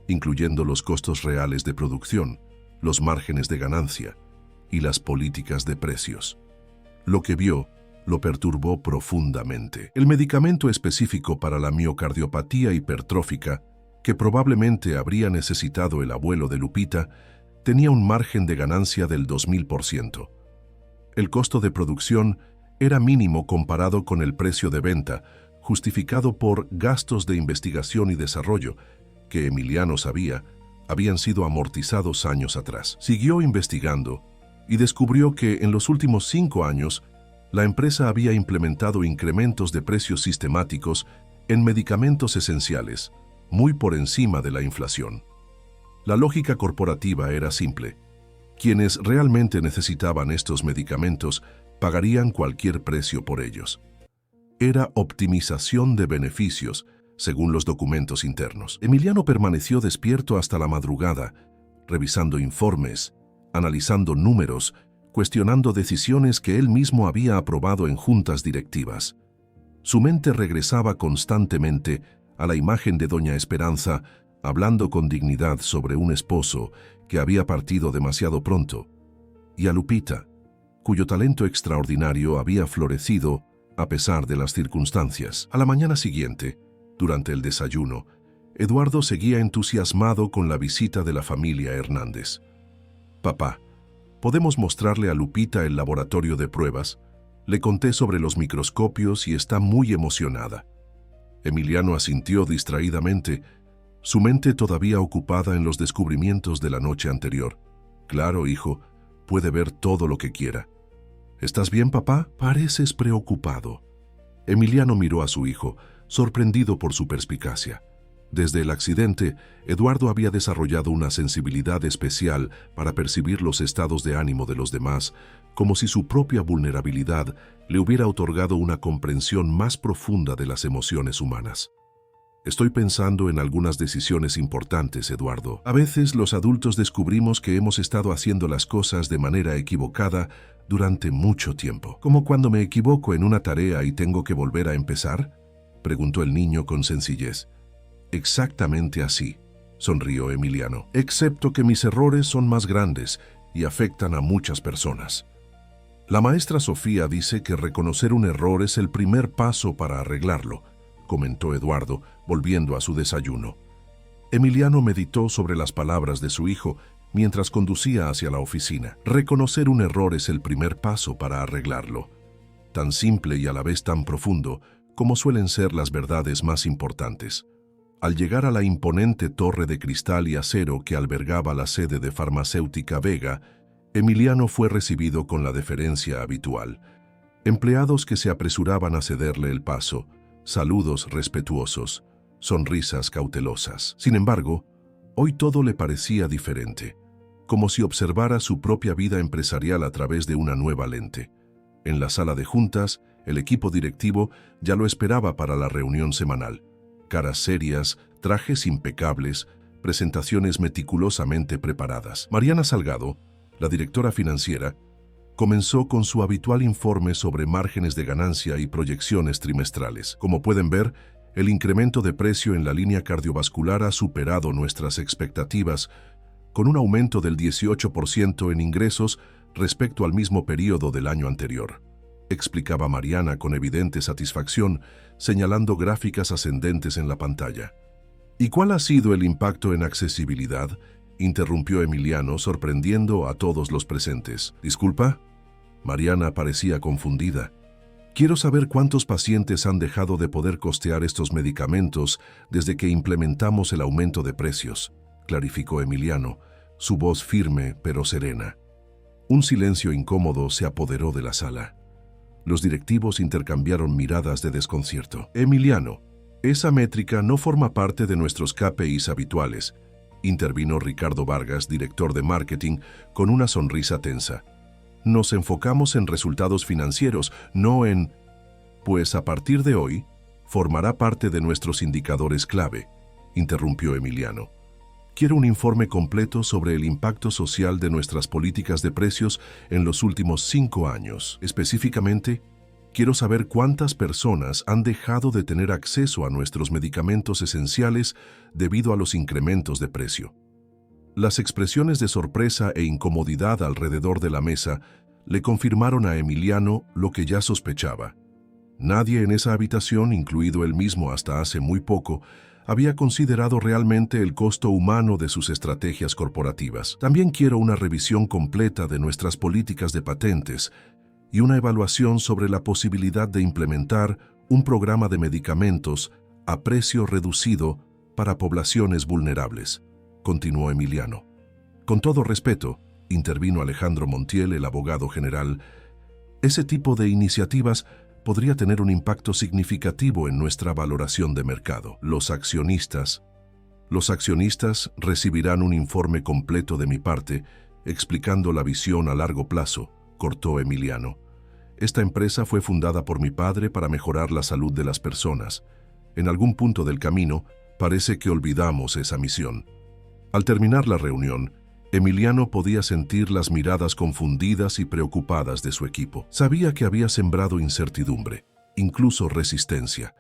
incluyendo los costos reales de producción, los márgenes de ganancia y las políticas de precios. Lo que vio lo perturbó profundamente. El medicamento específico para la miocardiopatía hipertrófica, que probablemente habría necesitado el abuelo de Lupita, tenía un margen de ganancia del 2000%. El costo de producción era mínimo comparado con el precio de venta, justificado por gastos de investigación y desarrollo, que Emiliano sabía habían sido amortizados años atrás. Siguió investigando y descubrió que en los últimos 5 años la empresa había implementado incrementos de precios sistemáticos en medicamentos esenciales, muy por encima de la inflación. La lógica corporativa era simple. Quienes realmente necesitaban estos medicamentos pagarían cualquier precio por ellos. Era optimización de beneficios, según los documentos internos. Emiliano permaneció despierto hasta la madrugada, revisando informes, analizando números, cuestionando decisiones que él mismo había aprobado en juntas directivas. Su mente regresaba constantemente a la imagen de doña Esperanza, hablando con dignidad sobre un esposo que había partido demasiado pronto, y a Lupita, cuyo talento extraordinario había florecido a pesar de las circunstancias. A la mañana siguiente, durante el desayuno, Eduardo seguía entusiasmado con la visita de la familia Hernández. «Papá, ¿podemos mostrarle a Lupita el laboratorio de pruebas? Le conté sobre los microscopios y está muy emocionada». Emiliano asintió distraídamente, su mente todavía ocupada en los descubrimientos de la noche anterior. «Claro, hijo, puede ver todo lo que quiera». «¿Estás bien, papá? Pareces preocupado». Emiliano miró a su hijo, sorprendido por su perspicacia. Desde el accidente, Eduardo había desarrollado una sensibilidad especial para percibir los estados de ánimo de los demás, como si su propia vulnerabilidad le hubiera otorgado una comprensión más profunda de las emociones humanas. «Estoy pensando en algunas decisiones importantes, Eduardo. A veces los adultos descubrimos que hemos estado haciendo las cosas de manera equivocada durante mucho tiempo. ¿Como cuando me equivoco en una tarea y tengo que volver a empezar?», preguntó el niño con sencillez. «Exactamente así», sonrió Emiliano, «excepto que mis errores son más grandes y afectan a muchas personas». «La maestra Sofía dice que reconocer un error es el primer paso para arreglarlo», comentó Eduardo, volviendo a su desayuno. Emiliano meditó sobre las palabras de su hijo mientras conducía hacia la oficina. Reconocer un error es el primer paso para arreglarlo. Tan simple y a la vez tan profundo como suelen ser las verdades más importantes. Al llegar a la imponente torre de cristal y acero que albergaba la sede de Farmacéutica Vega, Emiliano fue recibido con la deferencia habitual. Empleados que se apresuraban a cederle el paso, saludos respetuosos, sonrisas cautelosas. Sin embargo, hoy todo le parecía diferente, como si observara su propia vida empresarial a través de una nueva lente. En la sala de juntas, el equipo directivo ya lo esperaba para la reunión semanal. Caras serias, trajes impecables, presentaciones meticulosamente preparadas. Mariana Salgado, la directora financiera, comenzó con su habitual informe sobre márgenes de ganancia y proyecciones trimestrales. Como pueden ver, el incremento de precio en la línea cardiovascular ha superado nuestras expectativas, con un aumento del 18% en ingresos respecto al mismo periodo del año anterior, explicaba Mariana con evidente satisfacción, señalando gráficas ascendentes en la pantalla. ¿Y cuál ha sido el impacto en accesibilidad?, interrumpió Emiliano, sorprendiendo a todos los presentes. ¿Disculpa? Mariana parecía confundida. Quiero saber cuántos pacientes han dejado de poder costear estos medicamentos desde que implementamos el aumento de precios, clarificó Emiliano, su voz firme pero serena. Un silencio incómodo se apoderó de la sala. Los directivos intercambiaron miradas de desconcierto. Emiliano, esa métrica no forma parte de nuestros KPIs habituales, intervino Ricardo Vargas, director de marketing, con una sonrisa tensa. Nos enfocamos en resultados financieros, no en... Pues a partir de hoy, formará parte de nuestros indicadores clave, interrumpió Emiliano. Quiero un informe completo sobre el impacto social de nuestras políticas de precios en los últimos 5 años. Específicamente, quiero saber cuántas personas han dejado de tener acceso a nuestros medicamentos esenciales debido a los incrementos de precio. Las expresiones de sorpresa e incomodidad alrededor de la mesa le confirmaron a Emiliano lo que ya sospechaba. Nadie en esa habitación, incluido él mismo hasta hace muy poco, había considerado realmente el costo humano de sus estrategias corporativas. También quiero una revisión completa de nuestras políticas de patentes y una evaluación sobre la posibilidad de implementar un programa de medicamentos a precio reducido para poblaciones vulnerables, continuó Emiliano. Con todo respeto, intervino Alejandro Montiel, el abogado general, ese tipo de iniciativas podría tener un impacto significativo en nuestra valoración de mercado. Los accionistas recibirán un informe completo de mi parte, explicando la visión a largo plazo, cortó Emiliano. Esta empresa fue fundada por mi padre para mejorar la salud de las personas. En algún punto del camino, parece que olvidamos esa misión. Al terminar la reunión, Emiliano podía sentir las miradas confundidas y preocupadas de su equipo. Sabía que había sembrado incertidumbre, incluso resistencia,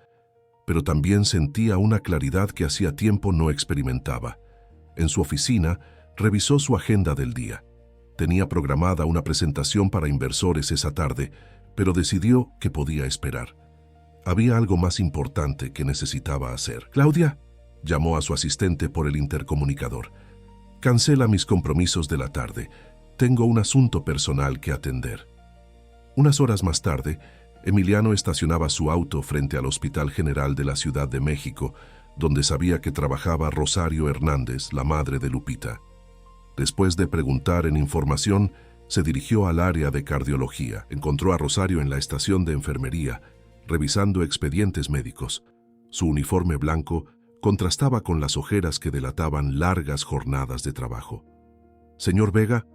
pero también sentía una claridad que hacía tiempo no experimentaba. En su oficina, revisó su agenda del día. Tenía programada una presentación para inversores esa tarde, pero decidió que podía esperar. Había algo más importante que necesitaba hacer. «Claudia», llamó a su asistente por el intercomunicador. «Cancela mis compromisos de la tarde. Tengo un asunto personal que atender». Unas horas más tarde, Emiliano estacionaba su auto frente al Hospital General de la Ciudad de México, donde sabía que trabajaba Rosario Hernández, la madre de Lupita. Después de preguntar en información, se dirigió al área de cardiología. Encontró a Rosario en la estación de enfermería, revisando expedientes médicos. Su uniforme blanco contrastaba con las ojeras que delataban largas jornadas de trabajo. «¿Señor Vega?»,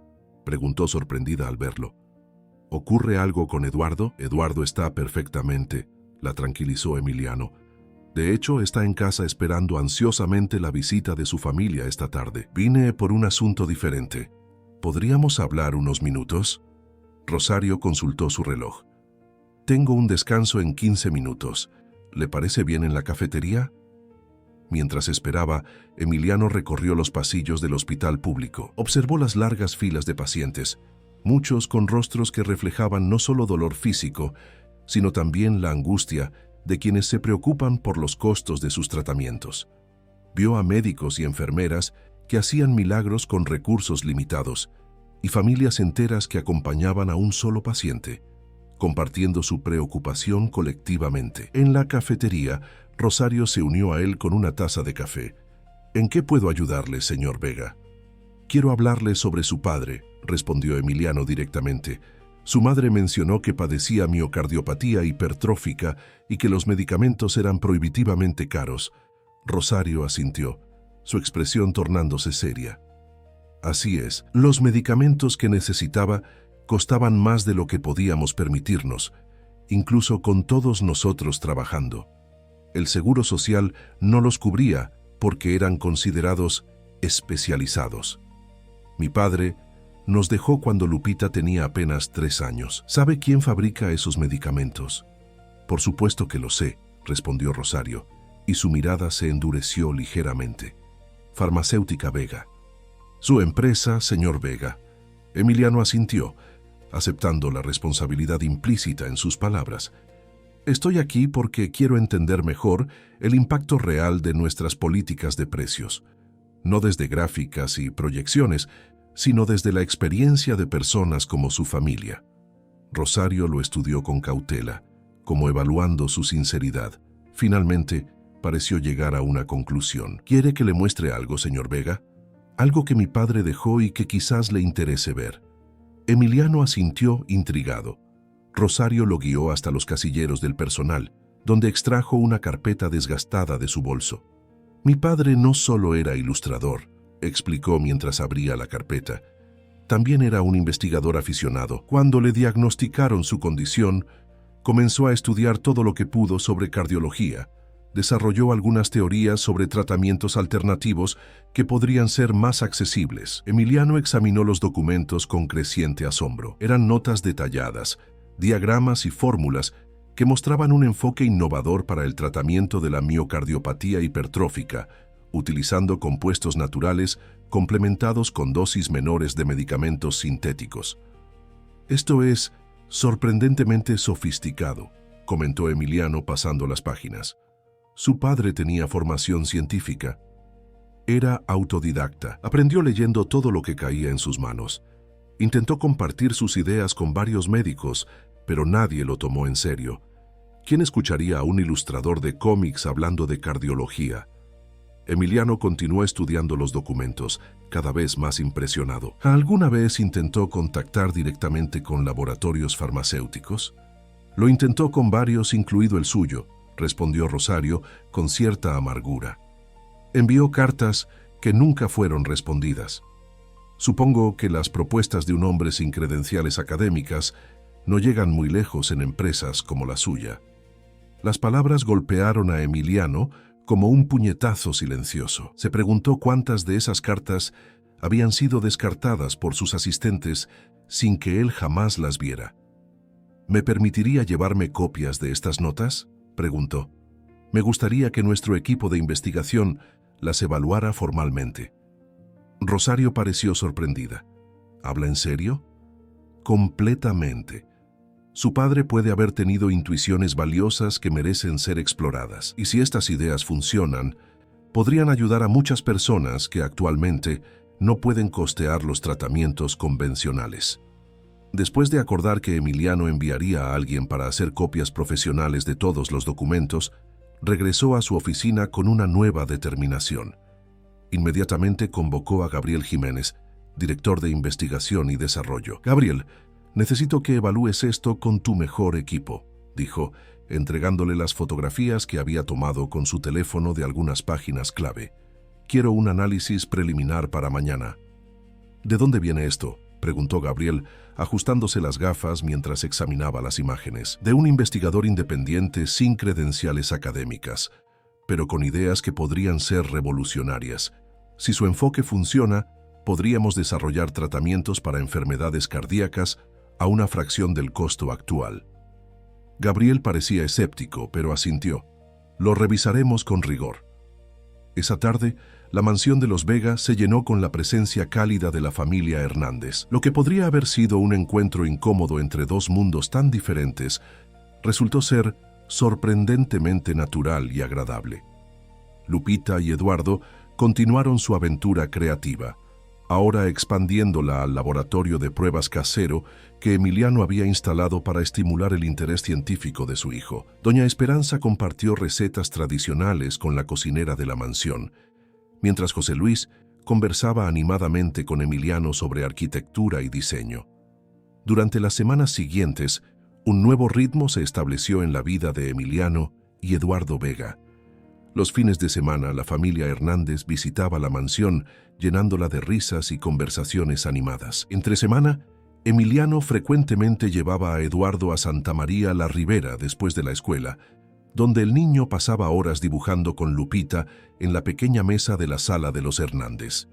preguntó sorprendida al verlo. «¿Ocurre algo con Eduardo?» «Eduardo está perfectamente», la tranquilizó Emiliano. «De hecho, está en casa esperando ansiosamente la visita de su familia esta tarde. Vine por un asunto diferente. ¿Podríamos hablar unos minutos?» Rosario consultó su reloj. «Tengo un descanso en 15 minutos. ¿Le parece bien en la cafetería?» Mientras esperaba, Emiliano recorrió los pasillos del hospital público. Observó las largas filas de pacientes, muchos con rostros que reflejaban no solo dolor físico, sino también la angustia de quienes se preocupan por los costos de sus tratamientos. Vio a médicos y enfermeras que hacían milagros con recursos limitados y familias enteras que acompañaban a un solo paciente, compartiendo su preocupación colectivamente. En la cafetería, Rosario se unió a él con una taza de café. «¿En qué puedo ayudarle, señor Vega?» «Quiero hablarle sobre su padre», respondió Emiliano directamente. «Su madre mencionó que padecía miocardiopatía hipertrófica y que los medicamentos eran prohibitivamente caros». Rosario asintió, su expresión tornándose seria. «Así es, los medicamentos que necesitaba costaban más de lo que podíamos permitirnos, incluso con todos nosotros trabajando. El Seguro Social no los cubría porque eran considerados especializados. Mi padre nos dejó cuando Lupita tenía apenas 3 años. ¿Sabe quién fabrica esos medicamentos?» «Por supuesto que lo sé», respondió Rosario, y su mirada se endureció ligeramente. «Farmacéutica Vega». «Su empresa, señor Vega». Emiliano asintió, aceptando la responsabilidad implícita en sus palabras. Estoy aquí porque quiero entender mejor el impacto real de nuestras políticas de precios, no desde gráficas y proyecciones, sino desde la experiencia de personas como su familia. Rosario lo estudió con cautela, como evaluando su sinceridad. Finalmente, pareció llegar a una conclusión. ¿Quiere que le muestre algo, señor Vega? Algo que mi padre dejó y que quizás le interese ver. Emiliano asintió intrigado. Rosario lo guió hasta los casilleros del personal, donde extrajo una carpeta desgastada de su bolso. Mi padre no solo era ilustrador, explicó mientras abría la carpeta. También era un investigador aficionado. Cuando le diagnosticaron su condición, comenzó a estudiar todo lo que pudo sobre cardiología. Desarrolló algunas teorías sobre tratamientos alternativos que podrían ser más accesibles. Emiliano examinó los documentos con creciente asombro. Eran notas detalladas, diagramas y fórmulas que mostraban un enfoque innovador para el tratamiento de la miocardiopatía hipertrófica, utilizando compuestos naturales complementados con dosis menores de medicamentos sintéticos. Esto es sorprendentemente sofisticado, comentó Emiliano pasando las páginas. Su padre tenía formación científica. Era autodidacta. Aprendió leyendo todo lo que caía en sus manos. Intentó compartir sus ideas con varios médicos, pero nadie lo tomó en serio. ¿Quién escucharía a un ilustrador de cómics hablando de cardiología? Emiliano continuó estudiando los documentos, cada vez más impresionado. ¿Alguna vez intentó contactar directamente con laboratorios farmacéuticos? Lo intentó con varios, incluido el suyo, respondió Rosario con cierta amargura. Envió cartas que nunca fueron respondidas. Supongo que las propuestas de un hombre sin credenciales académicas no llegan muy lejos en empresas como la suya. Las palabras golpearon a Emiliano como un puñetazo silencioso. Se preguntó cuántas de esas cartas habían sido descartadas por sus asistentes sin que él jamás las viera. ¿Me permitiría llevarme copias de estas notas?, preguntó. Me gustaría que nuestro equipo de investigación las evaluara formalmente. Rosario pareció sorprendida. ¿Habla en serio? Completamente. Su padre puede haber tenido intuiciones valiosas que merecen ser exploradas. Y si estas ideas funcionan, podrían ayudar a muchas personas que actualmente no pueden costear los tratamientos convencionales. Después de acordar que Emiliano enviaría a alguien para hacer copias profesionales de todos los documentos, regresó a su oficina con una nueva determinación. Inmediatamente convocó a Gabriel Jiménez, director de investigación y desarrollo. Gabriel, necesito que evalúes esto con tu mejor equipo, dijo, entregándole las fotografías que había tomado con su teléfono de algunas páginas clave. Quiero un análisis preliminar para mañana. ¿De dónde viene esto?, preguntó Gabriel, ajustándose las gafas mientras examinaba las imágenes. De un investigador independiente sin credenciales académicas, pero con ideas que podrían ser revolucionarias. Si su enfoque funciona, podríamos desarrollar tratamientos para enfermedades cardíacas a una fracción del costo actual. Gabriel parecía escéptico, pero asintió. Lo revisaremos con rigor. Esa tarde, la mansión de los Vega se llenó con la presencia cálida de la familia Hernández. Lo que podría haber sido un encuentro incómodo entre dos mundos tan diferentes, resultó ser sorprendentemente natural y agradable. Lupita y Eduardo continuaron su aventura creativa, ahora expandiéndola al laboratorio de pruebas casero que Emiliano había instalado para estimular el interés científico de su hijo. Doña Esperanza compartió recetas tradicionales con la cocinera de la mansión, mientras José Luis conversaba animadamente con Emiliano sobre arquitectura y diseño. Durante las semanas siguientes, un nuevo ritmo se estableció en la vida de Emiliano y Eduardo Vega. Los fines de semana, la familia Hernández visitaba la mansión, llenándola de risas y conversaciones animadas. Entre semana, Emiliano frecuentemente llevaba a Eduardo a Santa María la Ribera después de la escuela, donde el niño pasaba horas dibujando con Lupita en la pequeña mesa de la sala de los Hernández.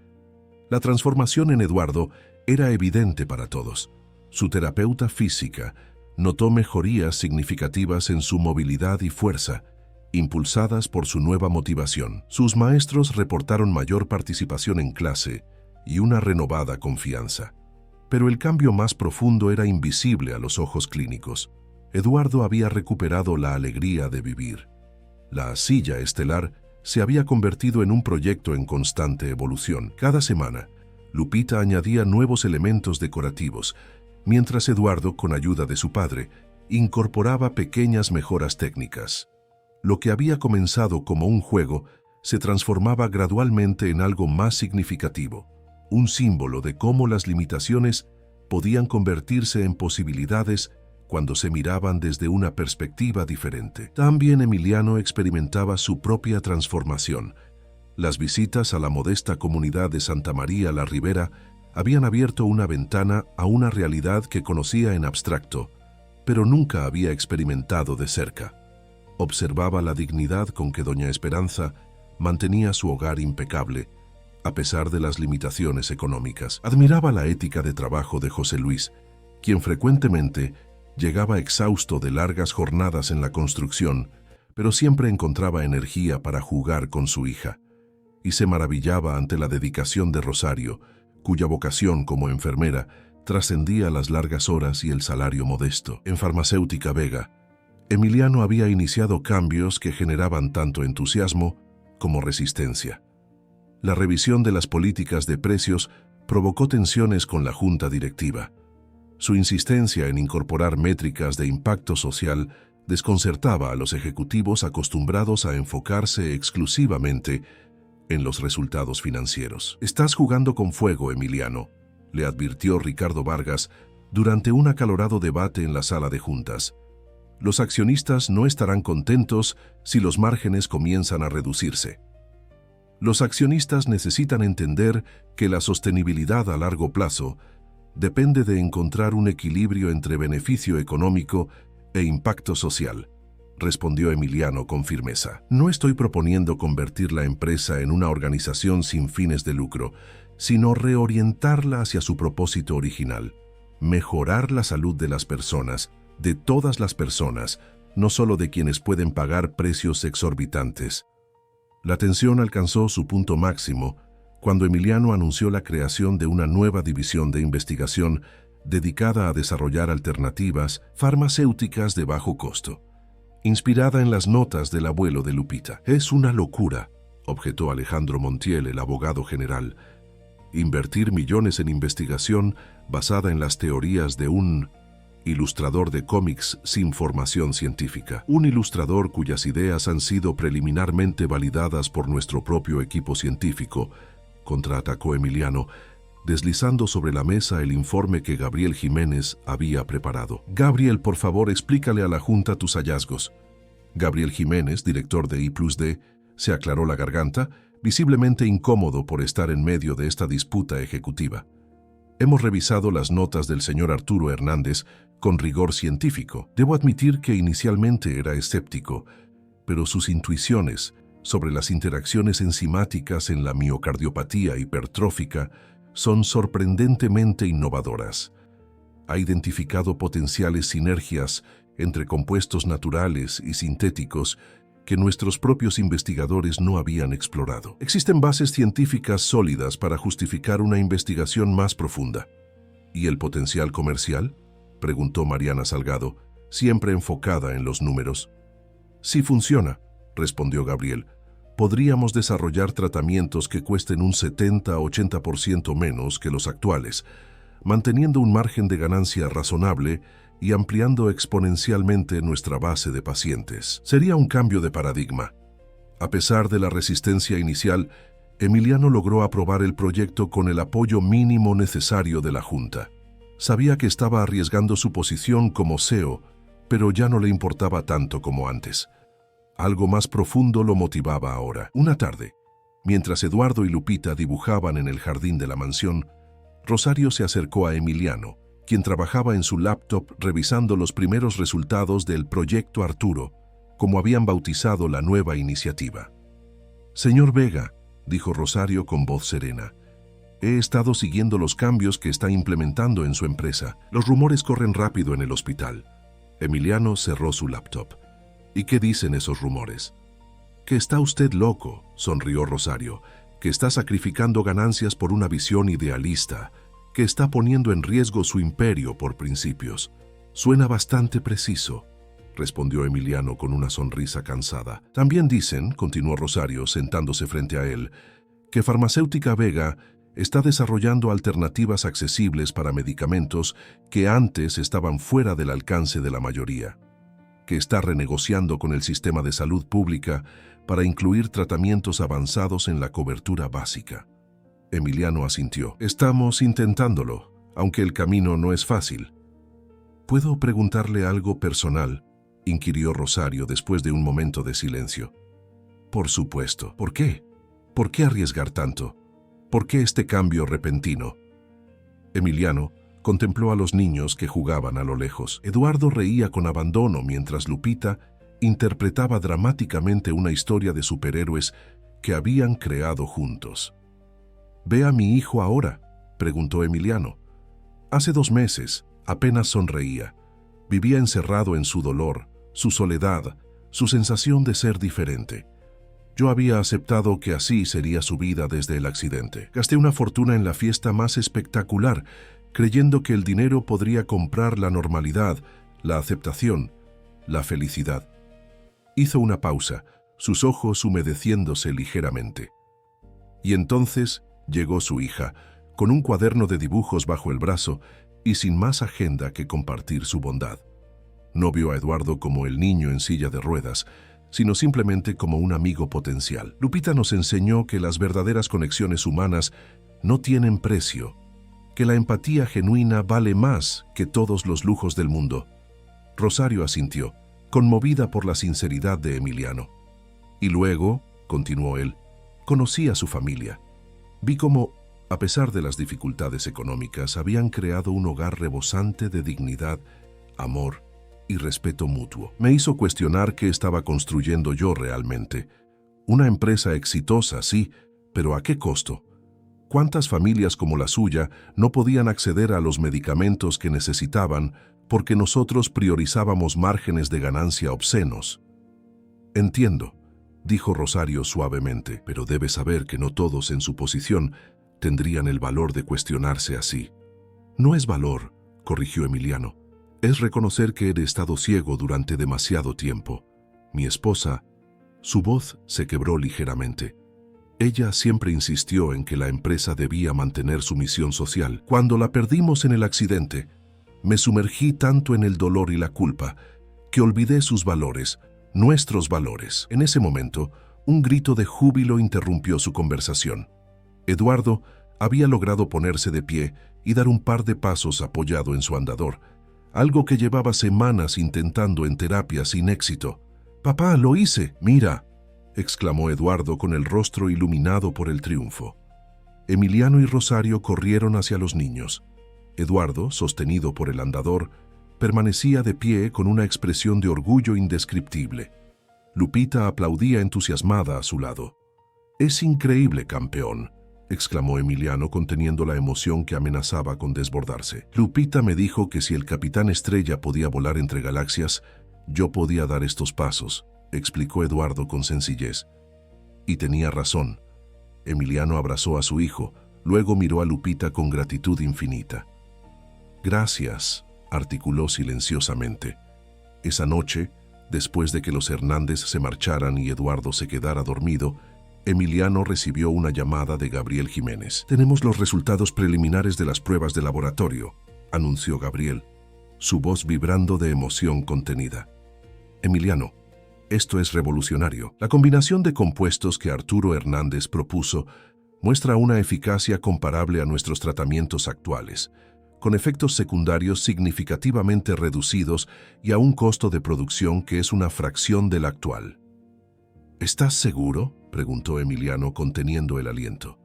La transformación en Eduardo era evidente para todos. Su terapeuta física notó mejorías significativas en su movilidad y fuerza, impulsadas por su nueva motivación. Sus maestros reportaron mayor participación en clase y una renovada confianza. Pero el cambio más profundo era invisible a los ojos clínicos. Eduardo había recuperado la alegría de vivir. La silla estelar se había convertido en un proyecto en constante evolución. Cada semana, Lupita añadía nuevos elementos decorativos, mientras Eduardo, con ayuda de su padre, incorporaba pequeñas mejoras técnicas. Lo que había comenzado como un juego se transformaba gradualmente en algo más significativo, un símbolo de cómo las limitaciones podían convertirse en posibilidades cuando se miraban desde una perspectiva diferente. También Emiliano experimentaba su propia transformación. Las visitas a la modesta comunidad de Santa María la Ribera habían abierto una ventana a una realidad que conocía en abstracto, pero nunca había experimentado de cerca. Observaba la dignidad con que doña Esperanza mantenía su hogar impecable, a pesar de las limitaciones económicas. Admiraba la ética de trabajo de José Luis, quien frecuentemente llegaba exhausto de largas jornadas en la construcción, pero siempre encontraba energía para jugar con su hija. Y se maravillaba ante la dedicación de Rosario, cuya vocación como enfermera trascendía las largas horas y el salario modesto. En Farmacéutica Vega, Emiliano había iniciado cambios que generaban tanto entusiasmo como resistencia. La revisión de las políticas de precios provocó tensiones con la junta directiva. Su insistencia en incorporar métricas de impacto social desconcertaba a los ejecutivos acostumbrados a enfocarse exclusivamente en los resultados financieros. «Estás jugando con fuego, Emiliano», le advirtió Ricardo Vargas durante un acalorado debate en la sala de juntas. «Los accionistas no estarán contentos si los márgenes comienzan a reducirse. Los accionistas necesitan entender que la sostenibilidad a largo plazo depende de encontrar un equilibrio entre beneficio económico e impacto social», respondió Emiliano con firmeza. «No estoy proponiendo convertir la empresa en una organización sin fines de lucro, sino reorientarla hacia su propósito original: mejorar la salud de las personas, de todas las personas, no solo de quienes pueden pagar precios exorbitantes». La tensión alcanzó su punto máximo cuando Emiliano anunció la creación de una nueva división de investigación dedicada a desarrollar alternativas farmacéuticas de bajo costo, inspirada en las notas del abuelo de Lupita. «Es una locura», objetó Alejandro Montiel, el abogado general, «invertir millones en investigación basada en las teorías de un ilustrador de cómics sin formación científica. Un ilustrador cuyas ideas han sido preliminarmente validadas por nuestro propio equipo científico», contraatacó Emiliano, deslizando sobre la mesa el informe que Gabriel Jiménez había preparado. «Gabriel, por favor, explícale a la Junta tus hallazgos». Gabriel Jiménez, director de I+D, se aclaró la garganta, visiblemente incómodo por estar en medio de esta disputa ejecutiva. «Hemos revisado las notas del señor Arturo Hernández con rigor científico. Debo admitir que inicialmente era escéptico, pero sus intuiciones sobre las interacciones enzimáticas en la miocardiopatía hipertrófica son sorprendentemente innovadoras. Ha identificado potenciales sinergias entre compuestos naturales y sintéticos que nuestros propios investigadores no habían explorado. Existen bases científicas sólidas para justificar una investigación más profunda». «¿Y el potencial comercial?», preguntó Mariana Salgado, siempre enfocada en los números. «Si funciona», respondió Gabriel, «podríamos desarrollar tratamientos que cuesten un 70-80% menos que los actuales, manteniendo un margen de ganancia razonable y ampliando exponencialmente nuestra base de pacientes. Sería un cambio de paradigma». A pesar de la resistencia inicial, Emiliano logró aprobar el proyecto con el apoyo mínimo necesario de la Junta. Sabía que estaba arriesgando su posición como CEO, pero ya no le importaba tanto como antes. Algo más profundo lo motivaba ahora. Una tarde, mientras Eduardo y Lupita dibujaban en el jardín de la mansión, Rosario se acercó a Emiliano, quien trabajaba en su laptop revisando los primeros resultados del Proyecto Arturo, como habían bautizado la nueva iniciativa. «Señor Vega», dijo Rosario con voz serena, «he estado siguiendo los cambios que está implementando en su empresa. Los rumores corren rápido en el hospital». Emiliano cerró su laptop. «¿Y qué dicen esos rumores?». «Que está usted loco», sonrió Rosario, «que está sacrificando ganancias por una visión idealista, que está poniendo en riesgo su imperio por principios». Suena bastante preciso, respondió Emiliano con una sonrisa cansada. También dicen, continuó Rosario sentándose frente a él, que Farmacéutica Vega está desarrollando alternativas accesibles para medicamentos que antes estaban fuera del alcance de la mayoría, que está renegociando con el sistema de salud pública para incluir tratamientos avanzados en la cobertura básica. Emiliano asintió. Estamos intentándolo, aunque el camino no es fácil. ¿Puedo preguntarle algo personal?, inquirió Rosario después de un momento de silencio. Por supuesto. ¿Por qué? ¿Por qué arriesgar tanto? ¿Por qué este cambio repentino? Emiliano contempló a los niños que jugaban a lo lejos. Eduardo reía con abandono mientras Lupita interpretaba dramáticamente una historia de superhéroes que habían creado juntos. «¿Ve a mi hijo ahora?», preguntó Emiliano. Hace 2 meses apenas sonreía. Vivía encerrado en su dolor, su soledad, su sensación de ser diferente. Yo había aceptado que así sería su vida desde el accidente. Gasté una fortuna en la fiesta más espectacular, creyendo que el dinero podría comprar la normalidad, la aceptación, la felicidad. Hizo una pausa, sus ojos humedeciéndose ligeramente. Y entonces llegó su hija, con un cuaderno de dibujos bajo el brazo y sin más agenda que compartir su bondad. No vio a Eduardo como el niño en silla de ruedas, sino simplemente como un amigo potencial. Lupita nos enseñó que las verdaderas conexiones humanas no tienen precio, que la empatía genuina vale más que todos los lujos del mundo. Rosario asintió, conmovida por la sinceridad de Emiliano. Y luego, continuó él, conocí a su familia. Vi cómo, a pesar de las dificultades económicas, habían creado un hogar rebosante de dignidad, amor y respeto mutuo. Me hizo cuestionar qué estaba construyendo yo realmente. Una empresa exitosa, sí, pero ¿a qué costo? ¿Cuántas familias como la suya no podían acceder a los medicamentos que necesitaban porque nosotros priorizábamos márgenes de ganancia obscenos? Entiendo, dijo Rosario suavemente, pero debe saber que no todos en su posición tendrían el valor de cuestionarse así. No es valor, corrigió Emiliano. Es reconocer que he estado ciego durante demasiado tiempo. Mi esposa, su voz se quebró ligeramente. Ella siempre insistió en que la empresa debía mantener su misión social. Cuando la perdimos en el accidente, me sumergí tanto en el dolor y la culpa que olvidé sus valores, nuestros valores. En ese momento, un grito de júbilo interrumpió su conversación. Eduardo había logrado ponerse de pie y dar un par de pasos apoyado en su andador, algo que llevaba semanas intentando en terapia sin éxito. «Papá, lo hice, mira», exclamó Eduardo con el rostro iluminado por el triunfo. Emiliano y Rosario corrieron hacia los niños. Eduardo, sostenido por el andador, permanecía de pie con una expresión de orgullo indescriptible. Lupita aplaudía entusiasmada a su lado. «Es increíble, campeón», exclamó Emiliano conteniendo la emoción que amenazaba con desbordarse. «Lupita me dijo que si el Capitán Estrella podía volar entre galaxias, yo podía dar estos pasos», explicó Eduardo con sencillez. Y tenía razón. Emiliano abrazó a su hijo, luego miró a Lupita con gratitud infinita. «Gracias», articuló silenciosamente. Esa noche, después de que los Hernández se marcharan y Eduardo se quedara dormido, Emiliano recibió una llamada de Gabriel Jiménez. «Tenemos los resultados preliminares de las pruebas de laboratorio», anunció Gabriel, su voz vibrando de emoción contenida. «Emiliano, esto es revolucionario. La combinación de compuestos que Arturo Hernández propuso muestra una eficacia comparable a nuestros tratamientos actuales, con efectos secundarios significativamente reducidos y a un costo de producción que es una fracción del actual». «¿Estás seguro?», preguntó Emiliano conteniendo el aliento.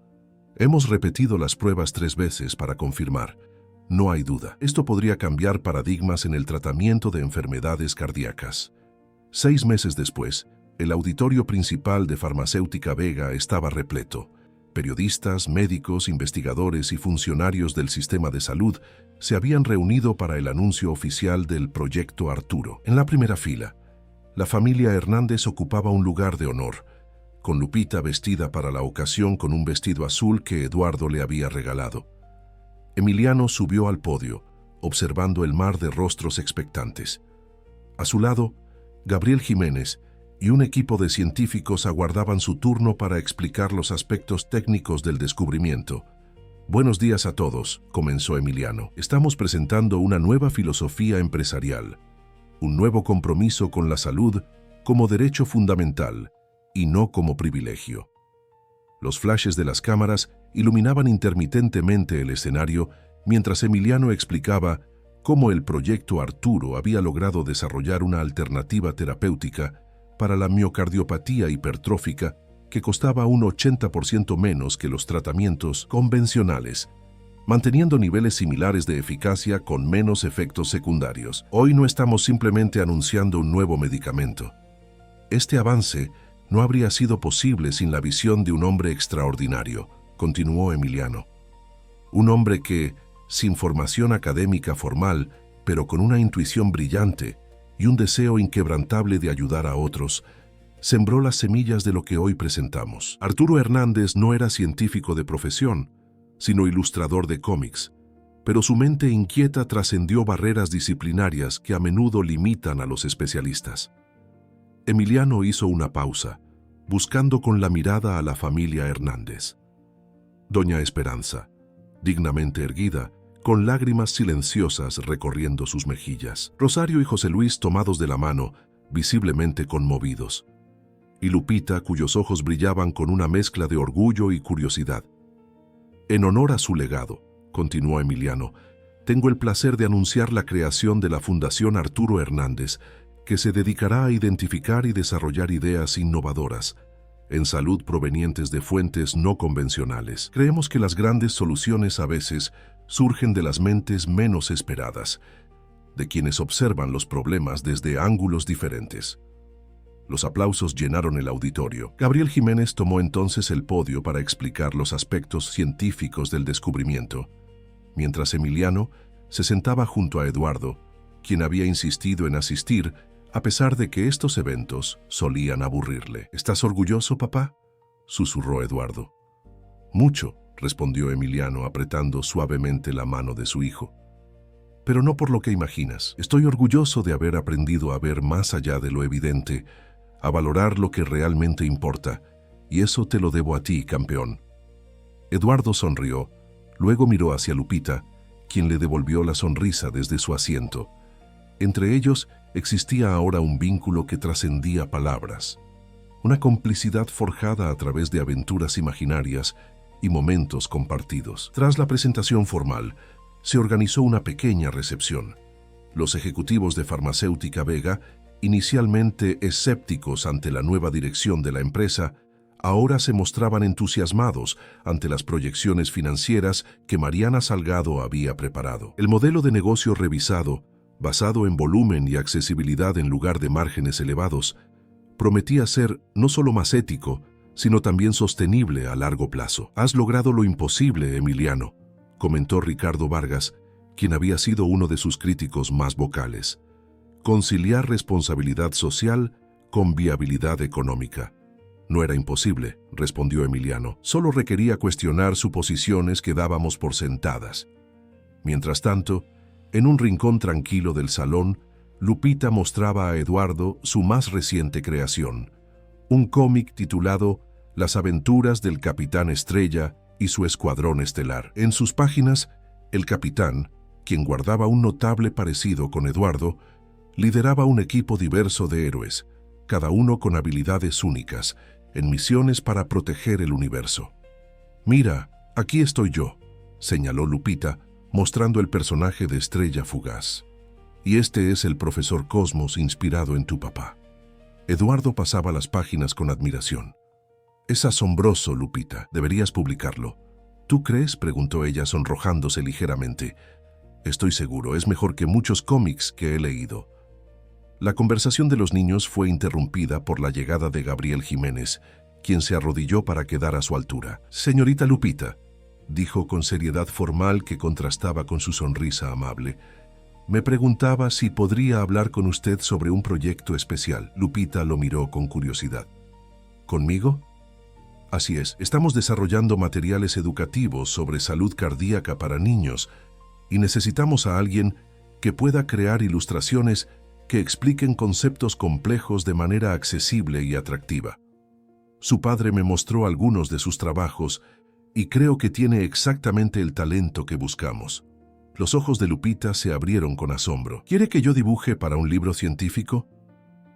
«Hemos repetido las pruebas 3 veces para confirmar. No hay duda. Esto podría cambiar paradigmas en el tratamiento de enfermedades cardíacas». 6 meses después, el auditorio principal de Farmacéutica Vega estaba repleto. Periodistas, médicos, investigadores y funcionarios del sistema de salud se habían reunido para el anuncio oficial del Proyecto Arturo. En la primera fila, la familia Hernández ocupaba un lugar de honor, con Lupita vestida para la ocasión con un vestido azul que Eduardo le había regalado. Emiliano subió al podio, observando el mar de rostros expectantes. A su lado, Gabriel Jiménez y un equipo de científicos aguardaban su turno para explicar los aspectos técnicos del descubrimiento. «Buenos días a todos», comenzó Emiliano. «Estamos presentando una nueva filosofía empresarial, un nuevo compromiso con la salud como derecho fundamental y no como privilegio». Los flashes de las cámaras iluminaban intermitentemente el escenario mientras Emiliano explicaba cómo el proyecto Arturo había logrado desarrollar una alternativa terapéutica para la miocardiopatía hipertrófica que costaba un 80% menos que los tratamientos convencionales, manteniendo niveles similares de eficacia con menos efectos secundarios. Hoy no estamos simplemente anunciando un nuevo medicamento. Este avance no habría sido posible sin la visión de un hombre extraordinario, continuó Emiliano. Un hombre que, sin formación académica formal, pero con una intuición brillante y un deseo inquebrantable de ayudar a otros, sembró las semillas de lo que hoy presentamos. Arturo Hernández no era científico de profesión, sino ilustrador de cómics, pero su mente inquieta trascendió barreras disciplinarias que a menudo limitan a los especialistas. Emiliano hizo una pausa, buscando con la mirada a la familia Hernández. Doña Esperanza, dignamente erguida, con lágrimas silenciosas recorriendo sus mejillas. Rosario y José Luis tomados de la mano, visiblemente conmovidos. Y Lupita, cuyos ojos brillaban con una mezcla de orgullo y curiosidad. En honor a su legado, continuó Emiliano, tengo el placer de anunciar la creación de la Fundación Arturo Hernández, que se dedicará a identificar y desarrollar ideas innovadoras en salud provenientes de fuentes no convencionales. Creemos que las grandes soluciones a veces surgen de las mentes menos esperadas, de quienes observan los problemas desde ángulos diferentes. Los aplausos llenaron el auditorio. Gabriel Jiménez tomó entonces el podio para explicar los aspectos científicos del descubrimiento, mientras Emiliano se sentaba junto a Eduardo, quien había insistido en asistir a pesar de que estos eventos solían aburrirle. «¿Estás orgulloso, papá?», susurró Eduardo. «Mucho», respondió Emiliano apretando suavemente la mano de su hijo. «Pero no por lo que imaginas. Estoy orgulloso de haber aprendido a ver más allá de lo evidente, a valorar lo que realmente importa, y eso te lo debo a ti, campeón». Eduardo sonrió, luego miró hacia Lupita, quien le devolvió la sonrisa desde su asiento. Entre ellos existía ahora un vínculo que trascendía palabras, una complicidad forjada a través de aventuras imaginarias y momentos compartidos. Tras la presentación formal, se organizó una pequeña recepción. Los ejecutivos de Farmacéutica Vega, inicialmente escépticos ante la nueva dirección de la empresa, ahora se mostraban entusiasmados ante las proyecciones financieras que Mariana Salgado había preparado. El modelo de negocio revisado, basado en volumen y accesibilidad en lugar de márgenes elevados, prometía ser no solo más ético, sino también sostenible a largo plazo. «Has logrado lo imposible, Emiliano», comentó Ricardo Vargas, quien había sido uno de sus críticos más vocales. «Conciliar responsabilidad social con viabilidad económica». «No era imposible», respondió Emiliano. «Solo requería cuestionar suposiciones que dábamos por sentadas». Mientras tanto, en un rincón tranquilo del salón, Lupita mostraba a Eduardo su más reciente creación, un cómic titulado Las aventuras del Capitán Estrella y su escuadrón estelar. En sus páginas, el capitán, quien guardaba un notable parecido con Eduardo, lideraba un equipo diverso de héroes, cada uno con habilidades únicas, en misiones para proteger el universo. «Mira, aquí estoy yo», señaló Lupita, mostrando el personaje de Estrella Fugaz. «Y este es el profesor Cosmos inspirado en tu papá». Eduardo pasaba las páginas con admiración. «Es asombroso, Lupita. Deberías publicarlo». «¿Tú crees?», preguntó ella sonrojándose ligeramente. «Estoy seguro, es mejor que muchos cómics que he leído». La conversación de los niños fue interrumpida por la llegada de Gabriel Jiménez, quien se arrodilló para quedar a su altura. «Señorita Lupita», dijo con seriedad formal que contrastaba con su sonrisa amable, «me preguntaba si podría hablar con usted sobre un proyecto especial». Lupita lo miró con curiosidad. «¿Conmigo?» «Así es, estamos desarrollando materiales educativos sobre salud cardíaca para niños, y necesitamos a alguien que pueda crear ilustraciones que expliquen conceptos complejos de manera accesible y atractiva. Su padre me mostró algunos de sus trabajos y creo que tiene exactamente el talento que buscamos. Los ojos de Lupita se abrieron con asombro. ¿Quiere que yo dibuje para un libro científico?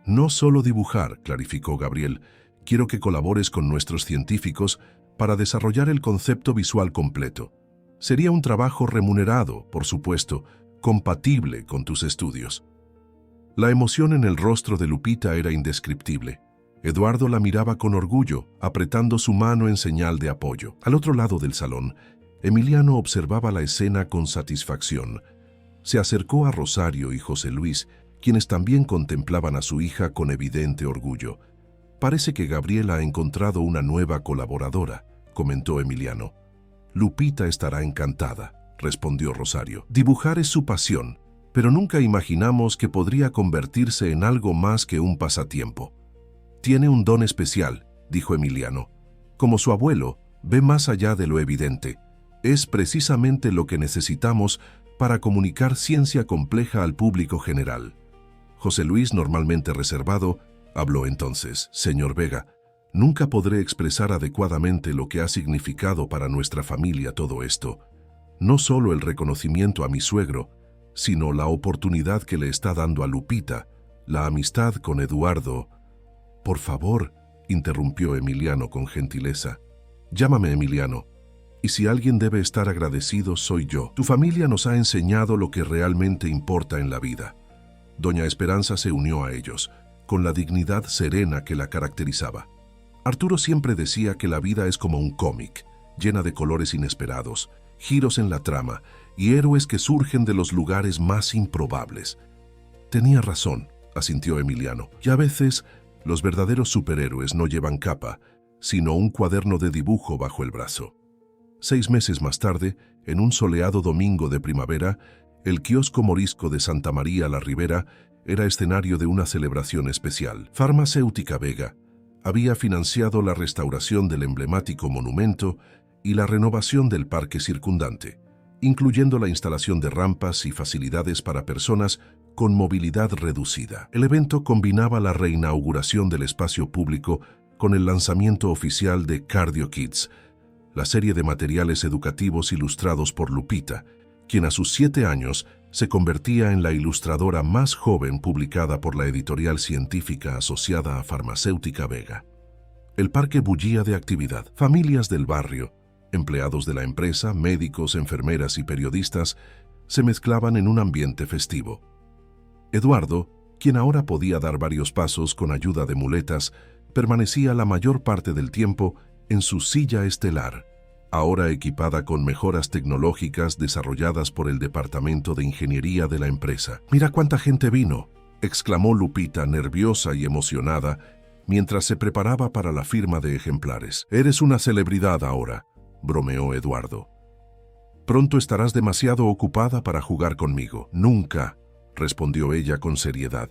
No solo dibujar, clarificó Gabriel. Quiero que colabores con nuestros científicos para desarrollar el concepto visual completo. Sería un trabajo remunerado, por supuesto, compatible con tus estudios. La emoción en el rostro de Lupita era indescriptible. Eduardo la miraba con orgullo, apretando su mano en señal de apoyo. Al otro lado del salón, Emiliano observaba la escena con satisfacción. Se acercó a Rosario y José Luis, quienes también contemplaban a su hija con evidente orgullo. Parece que Gabriela ha encontrado una nueva colaboradora, comentó Emiliano. Lupita estará encantada, respondió Rosario. Dibujar es su pasión, pero nunca imaginamos que podría convertirse en algo más que un pasatiempo. Tiene un don especial, dijo Emiliano. Como su abuelo, ve más allá de lo evidente. Es precisamente lo que necesitamos para comunicar ciencia compleja al público general. José Luis, normalmente reservado, habló entonces. Señor Vega, nunca podré expresar adecuadamente lo que ha significado para nuestra familia todo esto. No solo el reconocimiento a mi suegro, sino la oportunidad que le está dando a Lupita, la amistad con Eduardo. Por favor, interrumpió Emiliano con gentileza. Llámame Emiliano. Y si alguien debe estar agradecido, soy yo. Tu familia nos ha enseñado lo que realmente importa en la vida. Doña Esperanza se unió a ellos, con la dignidad serena que la caracterizaba. Arturo siempre decía que la vida es como un cómic, llena de colores inesperados, giros en la trama y héroes que surgen de los lugares más improbables. Tenía razón, asintió Emiliano, y a veces los verdaderos superhéroes no llevan capa, sino un cuaderno de dibujo bajo el brazo. 6 meses más tarde, en un soleado domingo de primavera, el kiosco morisco de Santa María la Ribera era escenario de una celebración especial. Farmacéutica Vega había financiado la restauración del emblemático monumento y la renovación del parque circundante, incluyendo la instalación de rampas y facilidades para personas con movilidad reducida. El evento combinaba la reinauguración del espacio público con el lanzamiento oficial de Cardio Kids, la serie de materiales educativos ilustrados por Lupita, quien a sus 7 años se convertía en la ilustradora más joven publicada por la editorial científica asociada a Farmacéutica Vega. El parque bullía de actividad. Familias del barrio, empleados de la empresa, médicos, enfermeras y periodistas se mezclaban en un ambiente festivo. Eduardo, quien ahora podía dar varios pasos con ayuda de muletas, permanecía la mayor parte del tiempo en su silla estelar, ahora equipada con mejoras tecnológicas desarrolladas por el Departamento de Ingeniería de la empresa. «Mira cuánta gente vino», exclamó Lupita, nerviosa y emocionada, mientras se preparaba para la firma de ejemplares. «Eres una celebridad ahora», bromeó Eduardo. «Pronto estarás demasiado ocupada para jugar conmigo». «Nunca», respondió ella con seriedad.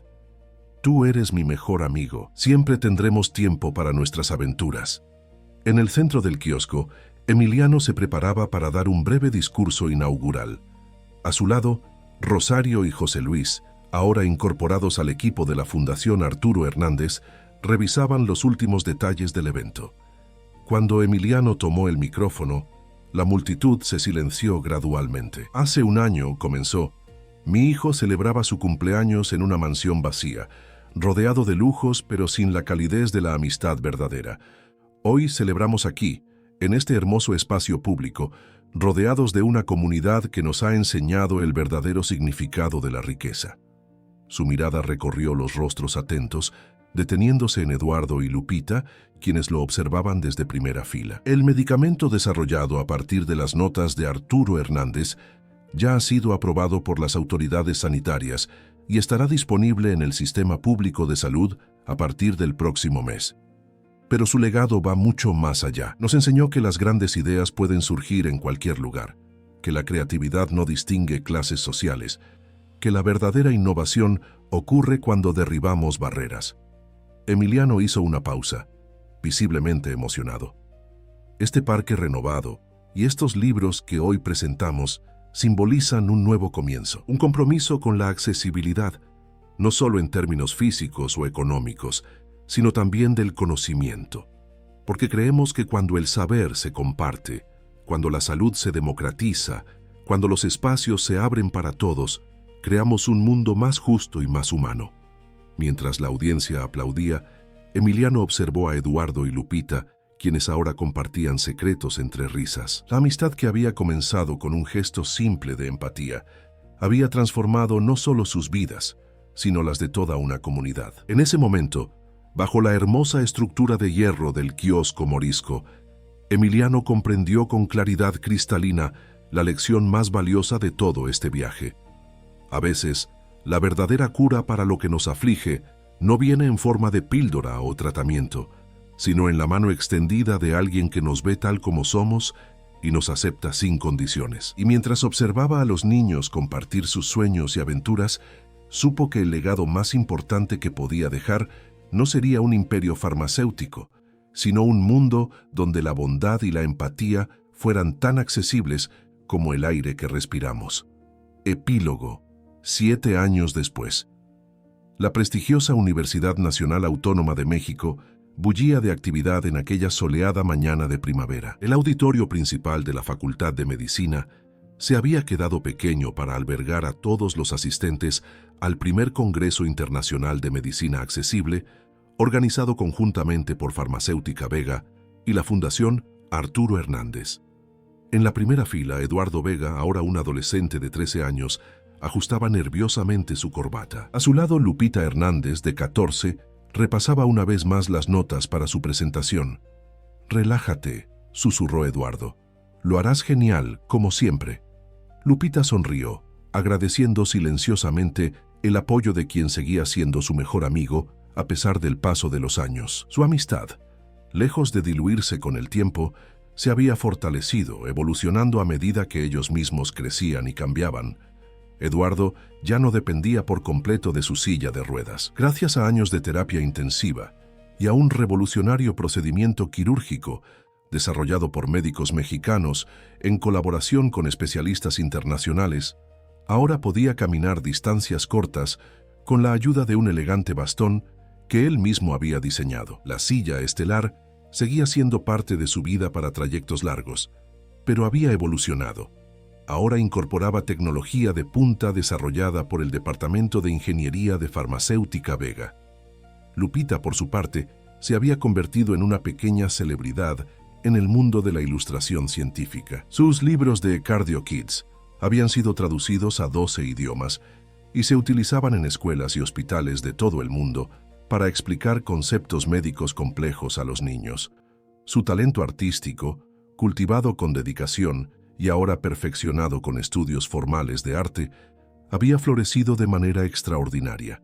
«Tú eres mi mejor amigo. Siempre tendremos tiempo para nuestras aventuras». En el centro del kiosco, Emiliano se preparaba para dar un breve discurso inaugural. A su lado, Rosario y José Luis, ahora incorporados al equipo de la Fundación Arturo Hernández, revisaban los últimos detalles del evento. Cuando Emiliano tomó el micrófono, la multitud se silenció gradualmente. «Hace un año», comenzó, «mi hijo celebraba su cumpleaños en una mansión vacía, rodeado de lujos pero sin la calidez de la amistad verdadera. Hoy celebramos aquí, en este hermoso espacio público, rodeados de una comunidad que nos ha enseñado el verdadero significado de la riqueza». Su mirada recorrió los rostros atentos, deteniéndose en Eduardo y Lupita, quienes lo observaban desde primera fila. «El medicamento desarrollado a partir de las notas de Arturo Hernández ya ha sido aprobado por las autoridades sanitarias y estará disponible en el sistema público de salud a partir del próximo mes. Pero su legado va mucho más allá. Nos enseñó que las grandes ideas pueden surgir en cualquier lugar, que la creatividad no distingue clases sociales, que la verdadera innovación ocurre cuando derribamos barreras». Emiliano hizo una pausa, visiblemente emocionado. «Este parque renovado y estos libros que hoy presentamos simbolizan un nuevo comienzo, un compromiso con la accesibilidad, no solo en términos físicos o económicos, sino también del conocimiento. Porque creemos que cuando el saber se comparte, cuando la salud se democratiza, cuando los espacios se abren para todos, creamos un mundo más justo y más humano. Mientras la audiencia aplaudía, Emiliano observó a Eduardo y Lupita, quienes ahora compartían secretos entre risas. La amistad que había comenzado con un gesto simple de empatía había transformado no solo sus vidas, sino las de toda una comunidad. En ese momento, bajo la hermosa estructura de hierro del kiosco morisco, Emiliano comprendió con claridad cristalina la lección más valiosa de todo este viaje. A veces, la verdadera cura para lo que nos aflige no viene en forma de píldora o tratamiento, sino en la mano extendida de alguien que nos ve tal como somos y nos acepta sin condiciones. Y mientras observaba a los niños compartir sus sueños y aventuras, supo que el legado más importante que podía dejar no sería un imperio farmacéutico, sino un mundo donde la bondad y la empatía fueran tan accesibles como el aire que respiramos. Epílogo. 7 años después. La prestigiosa Universidad Nacional Autónoma de México bullía de actividad en aquella soleada mañana de primavera. El auditorio principal de la Facultad de Medicina se había quedado pequeño para albergar a todos los asistentes al primer Congreso Internacional de Medicina Accesible, organizado conjuntamente por Farmacéutica Vega y la Fundación Arturo Hernández. En la primera fila, Eduardo Vega, ahora un adolescente de 13 años, ajustaba nerviosamente su corbata. A su lado, Lupita Hernández, de 14, repasaba una vez más las notas para su presentación. «Relájate», susurró Eduardo. «Lo harás genial, como siempre». Lupita sonrió, agradeciendo silenciosamente el apoyo de quien seguía siendo su mejor amigo a pesar del paso de los años. Su amistad, lejos de diluirse con el tiempo, se había fortalecido, evolucionando a medida que ellos mismos crecían y cambiaban. Eduardo ya no dependía por completo de su silla de ruedas. Gracias a años de terapia intensiva y a un revolucionario procedimiento quirúrgico desarrollado por médicos mexicanos en colaboración con especialistas internacionales, ahora podía caminar distancias cortas con la ayuda de un elegante bastón que él mismo había diseñado. La silla estelar seguía siendo parte de su vida para trayectos largos, pero había evolucionado. Ahora incorporaba tecnología de punta desarrollada por el Departamento de Ingeniería de Farmacéutica Vega. Lupita, por su parte, se había convertido en una pequeña celebridad en el mundo de la ilustración científica. Sus libros de Cardio Kids habían sido traducidos a 12 idiomas y se utilizaban en escuelas y hospitales de todo el mundo para explicar conceptos médicos complejos a los niños. Su talento artístico, cultivado con dedicación y ahora perfeccionado con estudios formales de arte, había florecido de manera extraordinaria.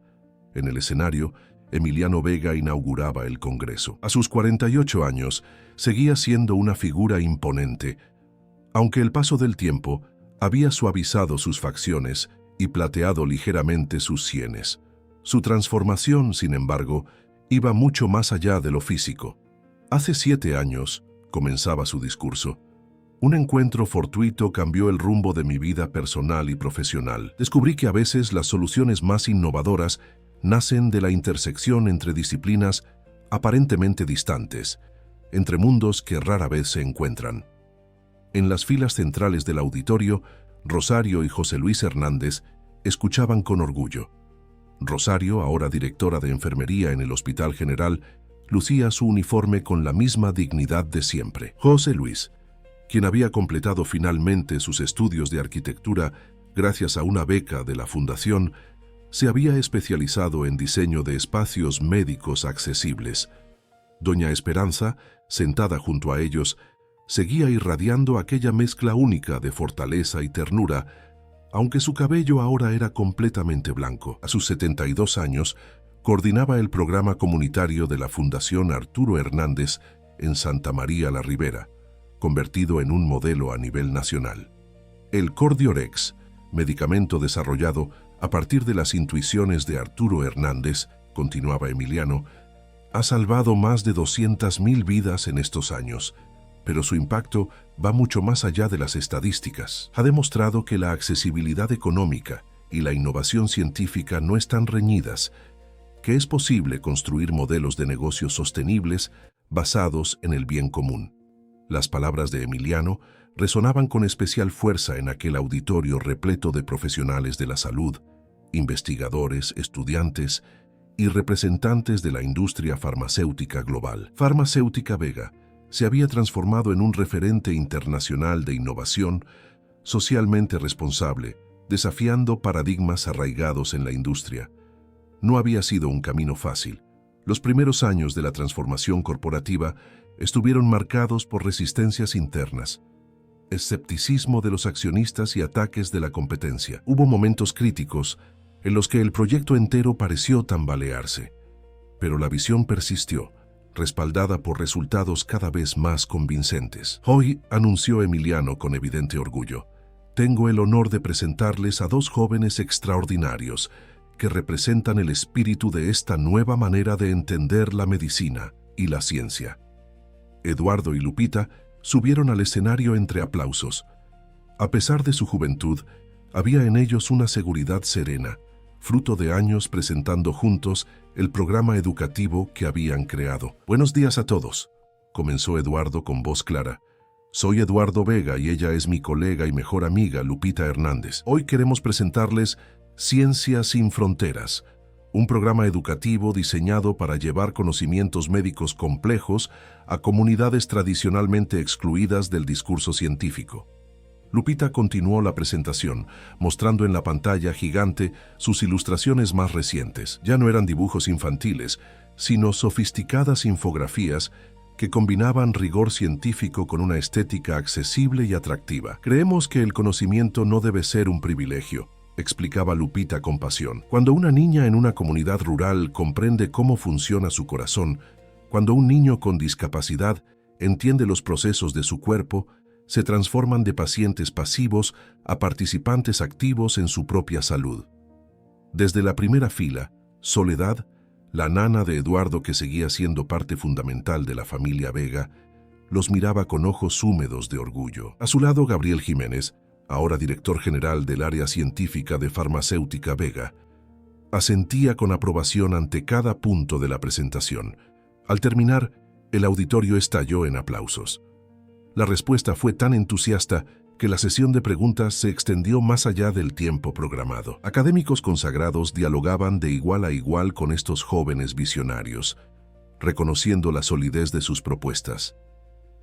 En el escenario, Emiliano Vega inauguraba el Congreso. A sus 48 años, seguía siendo una figura imponente, aunque el paso del tiempo había suavizado sus facciones y plateado ligeramente sus sienes. Su transformación, sin embargo, iba mucho más allá de lo físico. Hace 7 años, comenzaba su discurso, un encuentro fortuito cambió el rumbo de mi vida personal y profesional. Descubrí que a veces las soluciones más innovadoras nacen de la intersección entre disciplinas aparentemente distantes, entre mundos que rara vez se encuentran. En las filas centrales del auditorio, Rosario y José Luis Hernández escuchaban con orgullo. Rosario, ahora directora de enfermería en el Hospital General, lucía su uniforme con la misma dignidad de siempre. José Luis, quien había completado finalmente sus estudios de arquitectura gracias a una beca de la Fundación, se había especializado en diseño de espacios médicos accesibles. Doña Esperanza, sentada junto a ellos, seguía irradiando aquella mezcla única de fortaleza y ternura, aunque su cabello ahora era completamente blanco. A sus 72 años, coordinaba el programa comunitario de la Fundación Arturo Hernández en Santa María la Ribera, convertido en un modelo a nivel nacional. El Cordiorex, medicamento desarrollado a partir de las intuiciones de Arturo Hernández, continuaba Emiliano, ha salvado más de 200.000 vidas en estos años, pero su impacto va mucho más allá de las estadísticas. Ha demostrado que la accesibilidad económica y la innovación científica no están reñidas, que es posible construir modelos de negocios sostenibles basados en el bien común. Las palabras de Emiliano resonaban con especial fuerza en aquel auditorio repleto de profesionales de la salud, investigadores, estudiantes y representantes de la industria farmacéutica global. Farmacéutica Vega se había transformado en un referente internacional de innovación socialmente responsable, desafiando paradigmas arraigados en la industria. No había sido un camino fácil. Los primeros años de la transformación corporativa estuvieron marcados por resistencias internas, escepticismo de los accionistas y ataques de la competencia. Hubo momentos críticos en los que el proyecto entero pareció tambalearse, pero la visión persistió, respaldada por resultados cada vez más convincentes. Hoy, anunció Emiliano con evidente orgullo, tengo el honor de presentarles a dos jóvenes extraordinarios que representan el espíritu de esta nueva manera de entender la medicina y la ciencia. Eduardo y Lupita subieron al escenario entre aplausos. A pesar de su juventud, había en ellos una seguridad serena, fruto de años presentando juntos el programa educativo que habían creado. Buenos días a todos, comenzó Eduardo con voz clara. Soy Eduardo Vega y ella es mi colega y mejor amiga, Lupita Hernández. Hoy queremos presentarles Ciencia sin Fronteras, un programa educativo diseñado para llevar conocimientos médicos complejos a comunidades tradicionalmente excluidas del discurso científico. Lupita continuó la presentación, mostrando en la pantalla gigante sus ilustraciones más recientes. Ya no eran dibujos infantiles, sino sofisticadas infografías que combinaban rigor científico con una estética accesible y atractiva. Creemos que el conocimiento no debe ser un privilegio, explicaba Lupita con pasión. Cuando una niña en una comunidad rural comprende cómo funciona su corazón, cuando un niño con discapacidad entiende los procesos de su cuerpo, se transforman de pacientes pasivos a participantes activos en su propia salud. Desde la primera fila, Soledad, la nana de Eduardo que seguía siendo parte fundamental de la familia Vega, los miraba con ojos húmedos de orgullo. A su lado, Gabriel Jiménez, ahora director general del área científica de Farmacéutica Vega, asentía con aprobación ante cada punto de la presentación. Al terminar, el auditorio estalló en aplausos. La respuesta fue tan entusiasta que la sesión de preguntas se extendió más allá del tiempo programado. Académicos consagrados dialogaban de igual a igual con estos jóvenes visionarios, reconociendo la solidez de sus propuestas.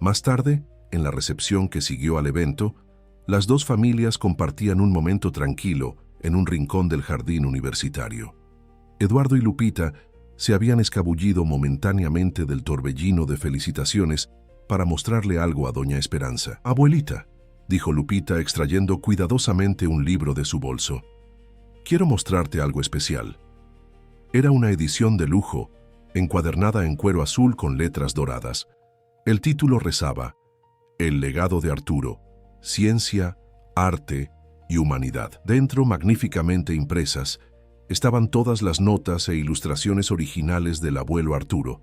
Más tarde, en la recepción que siguió al evento, las dos familias compartían un momento tranquilo en un rincón del jardín universitario. Eduardo y Lupita se habían escabullido momentáneamente del torbellino de felicitaciones para mostrarle algo a doña Esperanza. «Abuelita», dijo Lupita extrayendo cuidadosamente un libro de su bolso. «Quiero mostrarte algo especial». Era una edición de lujo, encuadernada en cuero azul con letras doradas. El título rezaba, El legado de Arturo, Ciencia, Arte y Humanidad. Dentro, magníficamente impresas, estaban todas las notas e ilustraciones originales del abuelo Arturo,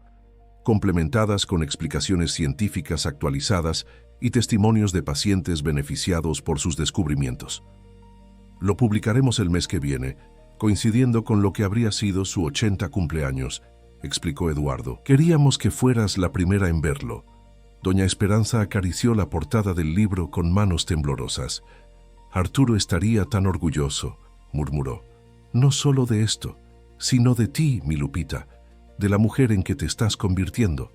complementadas con explicaciones científicas actualizadas y testimonios de pacientes beneficiados por sus descubrimientos. Lo publicaremos el mes que viene, coincidiendo con lo que habría sido su 80 cumpleaños, explicó Eduardo. Queríamos que fueras la primera en verlo. Doña Esperanza acarició la portada del libro con manos temblorosas. Arturo estaría tan orgulloso, murmuró. No solo de esto, sino de ti, mi Lupita, de la mujer en que te estás convirtiendo,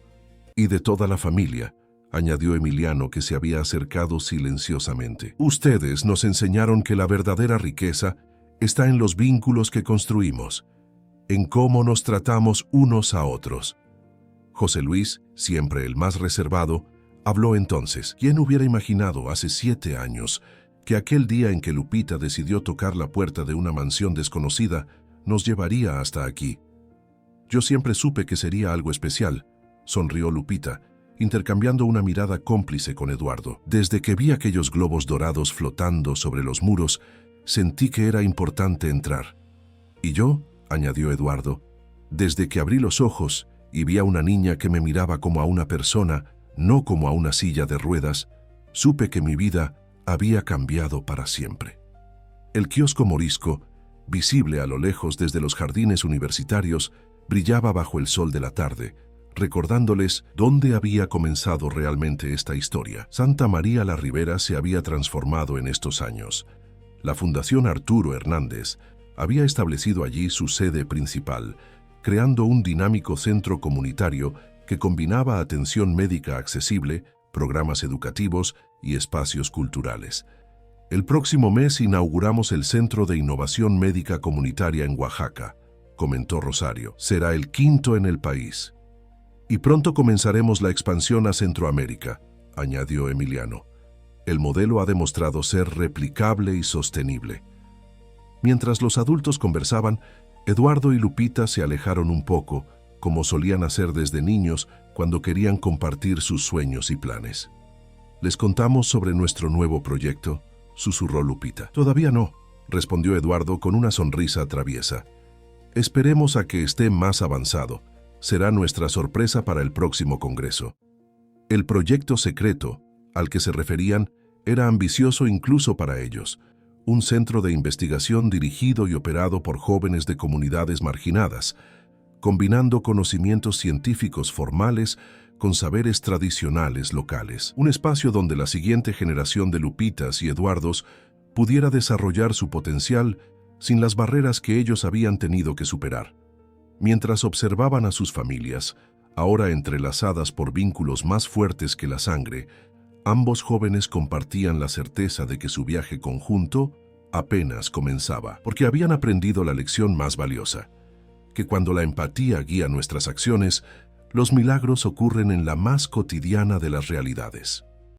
y de toda la familia, añadió Emiliano, que se había acercado silenciosamente. Ustedes nos enseñaron que la verdadera riqueza está en los vínculos que construimos, en cómo nos tratamos unos a otros. José Luis, siempre el más reservado, habló entonces. ¿Quién hubiera imaginado hace 7 años que aquel día en que Lupita decidió tocar la puerta de una mansión desconocida nos llevaría hasta aquí? Yo siempre supe que sería algo especial, sonrió Lupita, intercambiando una mirada cómplice con Eduardo. Desde que vi aquellos globos dorados flotando sobre los muros, sentí que era importante entrar. Y yo, añadió Eduardo, desde que abrí los ojos y vi a una niña que me miraba como a una persona, no como a una silla de ruedas, supe que mi vida había cambiado para siempre. El kiosco morisco, visible a lo lejos desde los jardines universitarios, brillaba bajo el sol de la tarde, recordándoles dónde había comenzado realmente esta historia. Santa María la Ribera se había transformado en estos años. La Fundación Arturo Hernández había establecido allí su sede principal, creando un dinámico centro comunitario que combinaba atención médica accesible, programas educativos y espacios culturales. El próximo mes inauguramos el Centro de Innovación Médica Comunitaria en Oaxaca, comentó Rosario. Será el 5º en el país. Y pronto comenzaremos la expansión a Centroamérica, añadió Emiliano. El modelo ha demostrado ser replicable y sostenible. Mientras los adultos conversaban, Eduardo y Lupita se alejaron un poco, como solían hacer desde niños cuando querían compartir sus sueños y planes. «¿Les contamos sobre nuestro nuevo proyecto?», susurró Lupita. «Todavía no», respondió Eduardo con una sonrisa traviesa. «Esperemos a que esté más avanzado. Será nuestra sorpresa para el próximo congreso». El proyecto secreto, al que se referían, era ambicioso incluso para ellos. Un centro de investigación dirigido y operado por jóvenes de comunidades marginadas, combinando conocimientos científicos formales con saberes tradicionales locales. Un espacio donde la siguiente generación de Lupitas y Eduardos pudiera desarrollar su potencial sin las barreras que ellos habían tenido que superar. Mientras observaban a sus familias, ahora entrelazadas por vínculos más fuertes que la sangre, ambos jóvenes compartían la certeza de que su viaje conjunto apenas comenzaba, porque habían aprendido la lección más valiosa, que cuando la empatía guía nuestras acciones, los milagros ocurren en la más cotidiana de las realidades.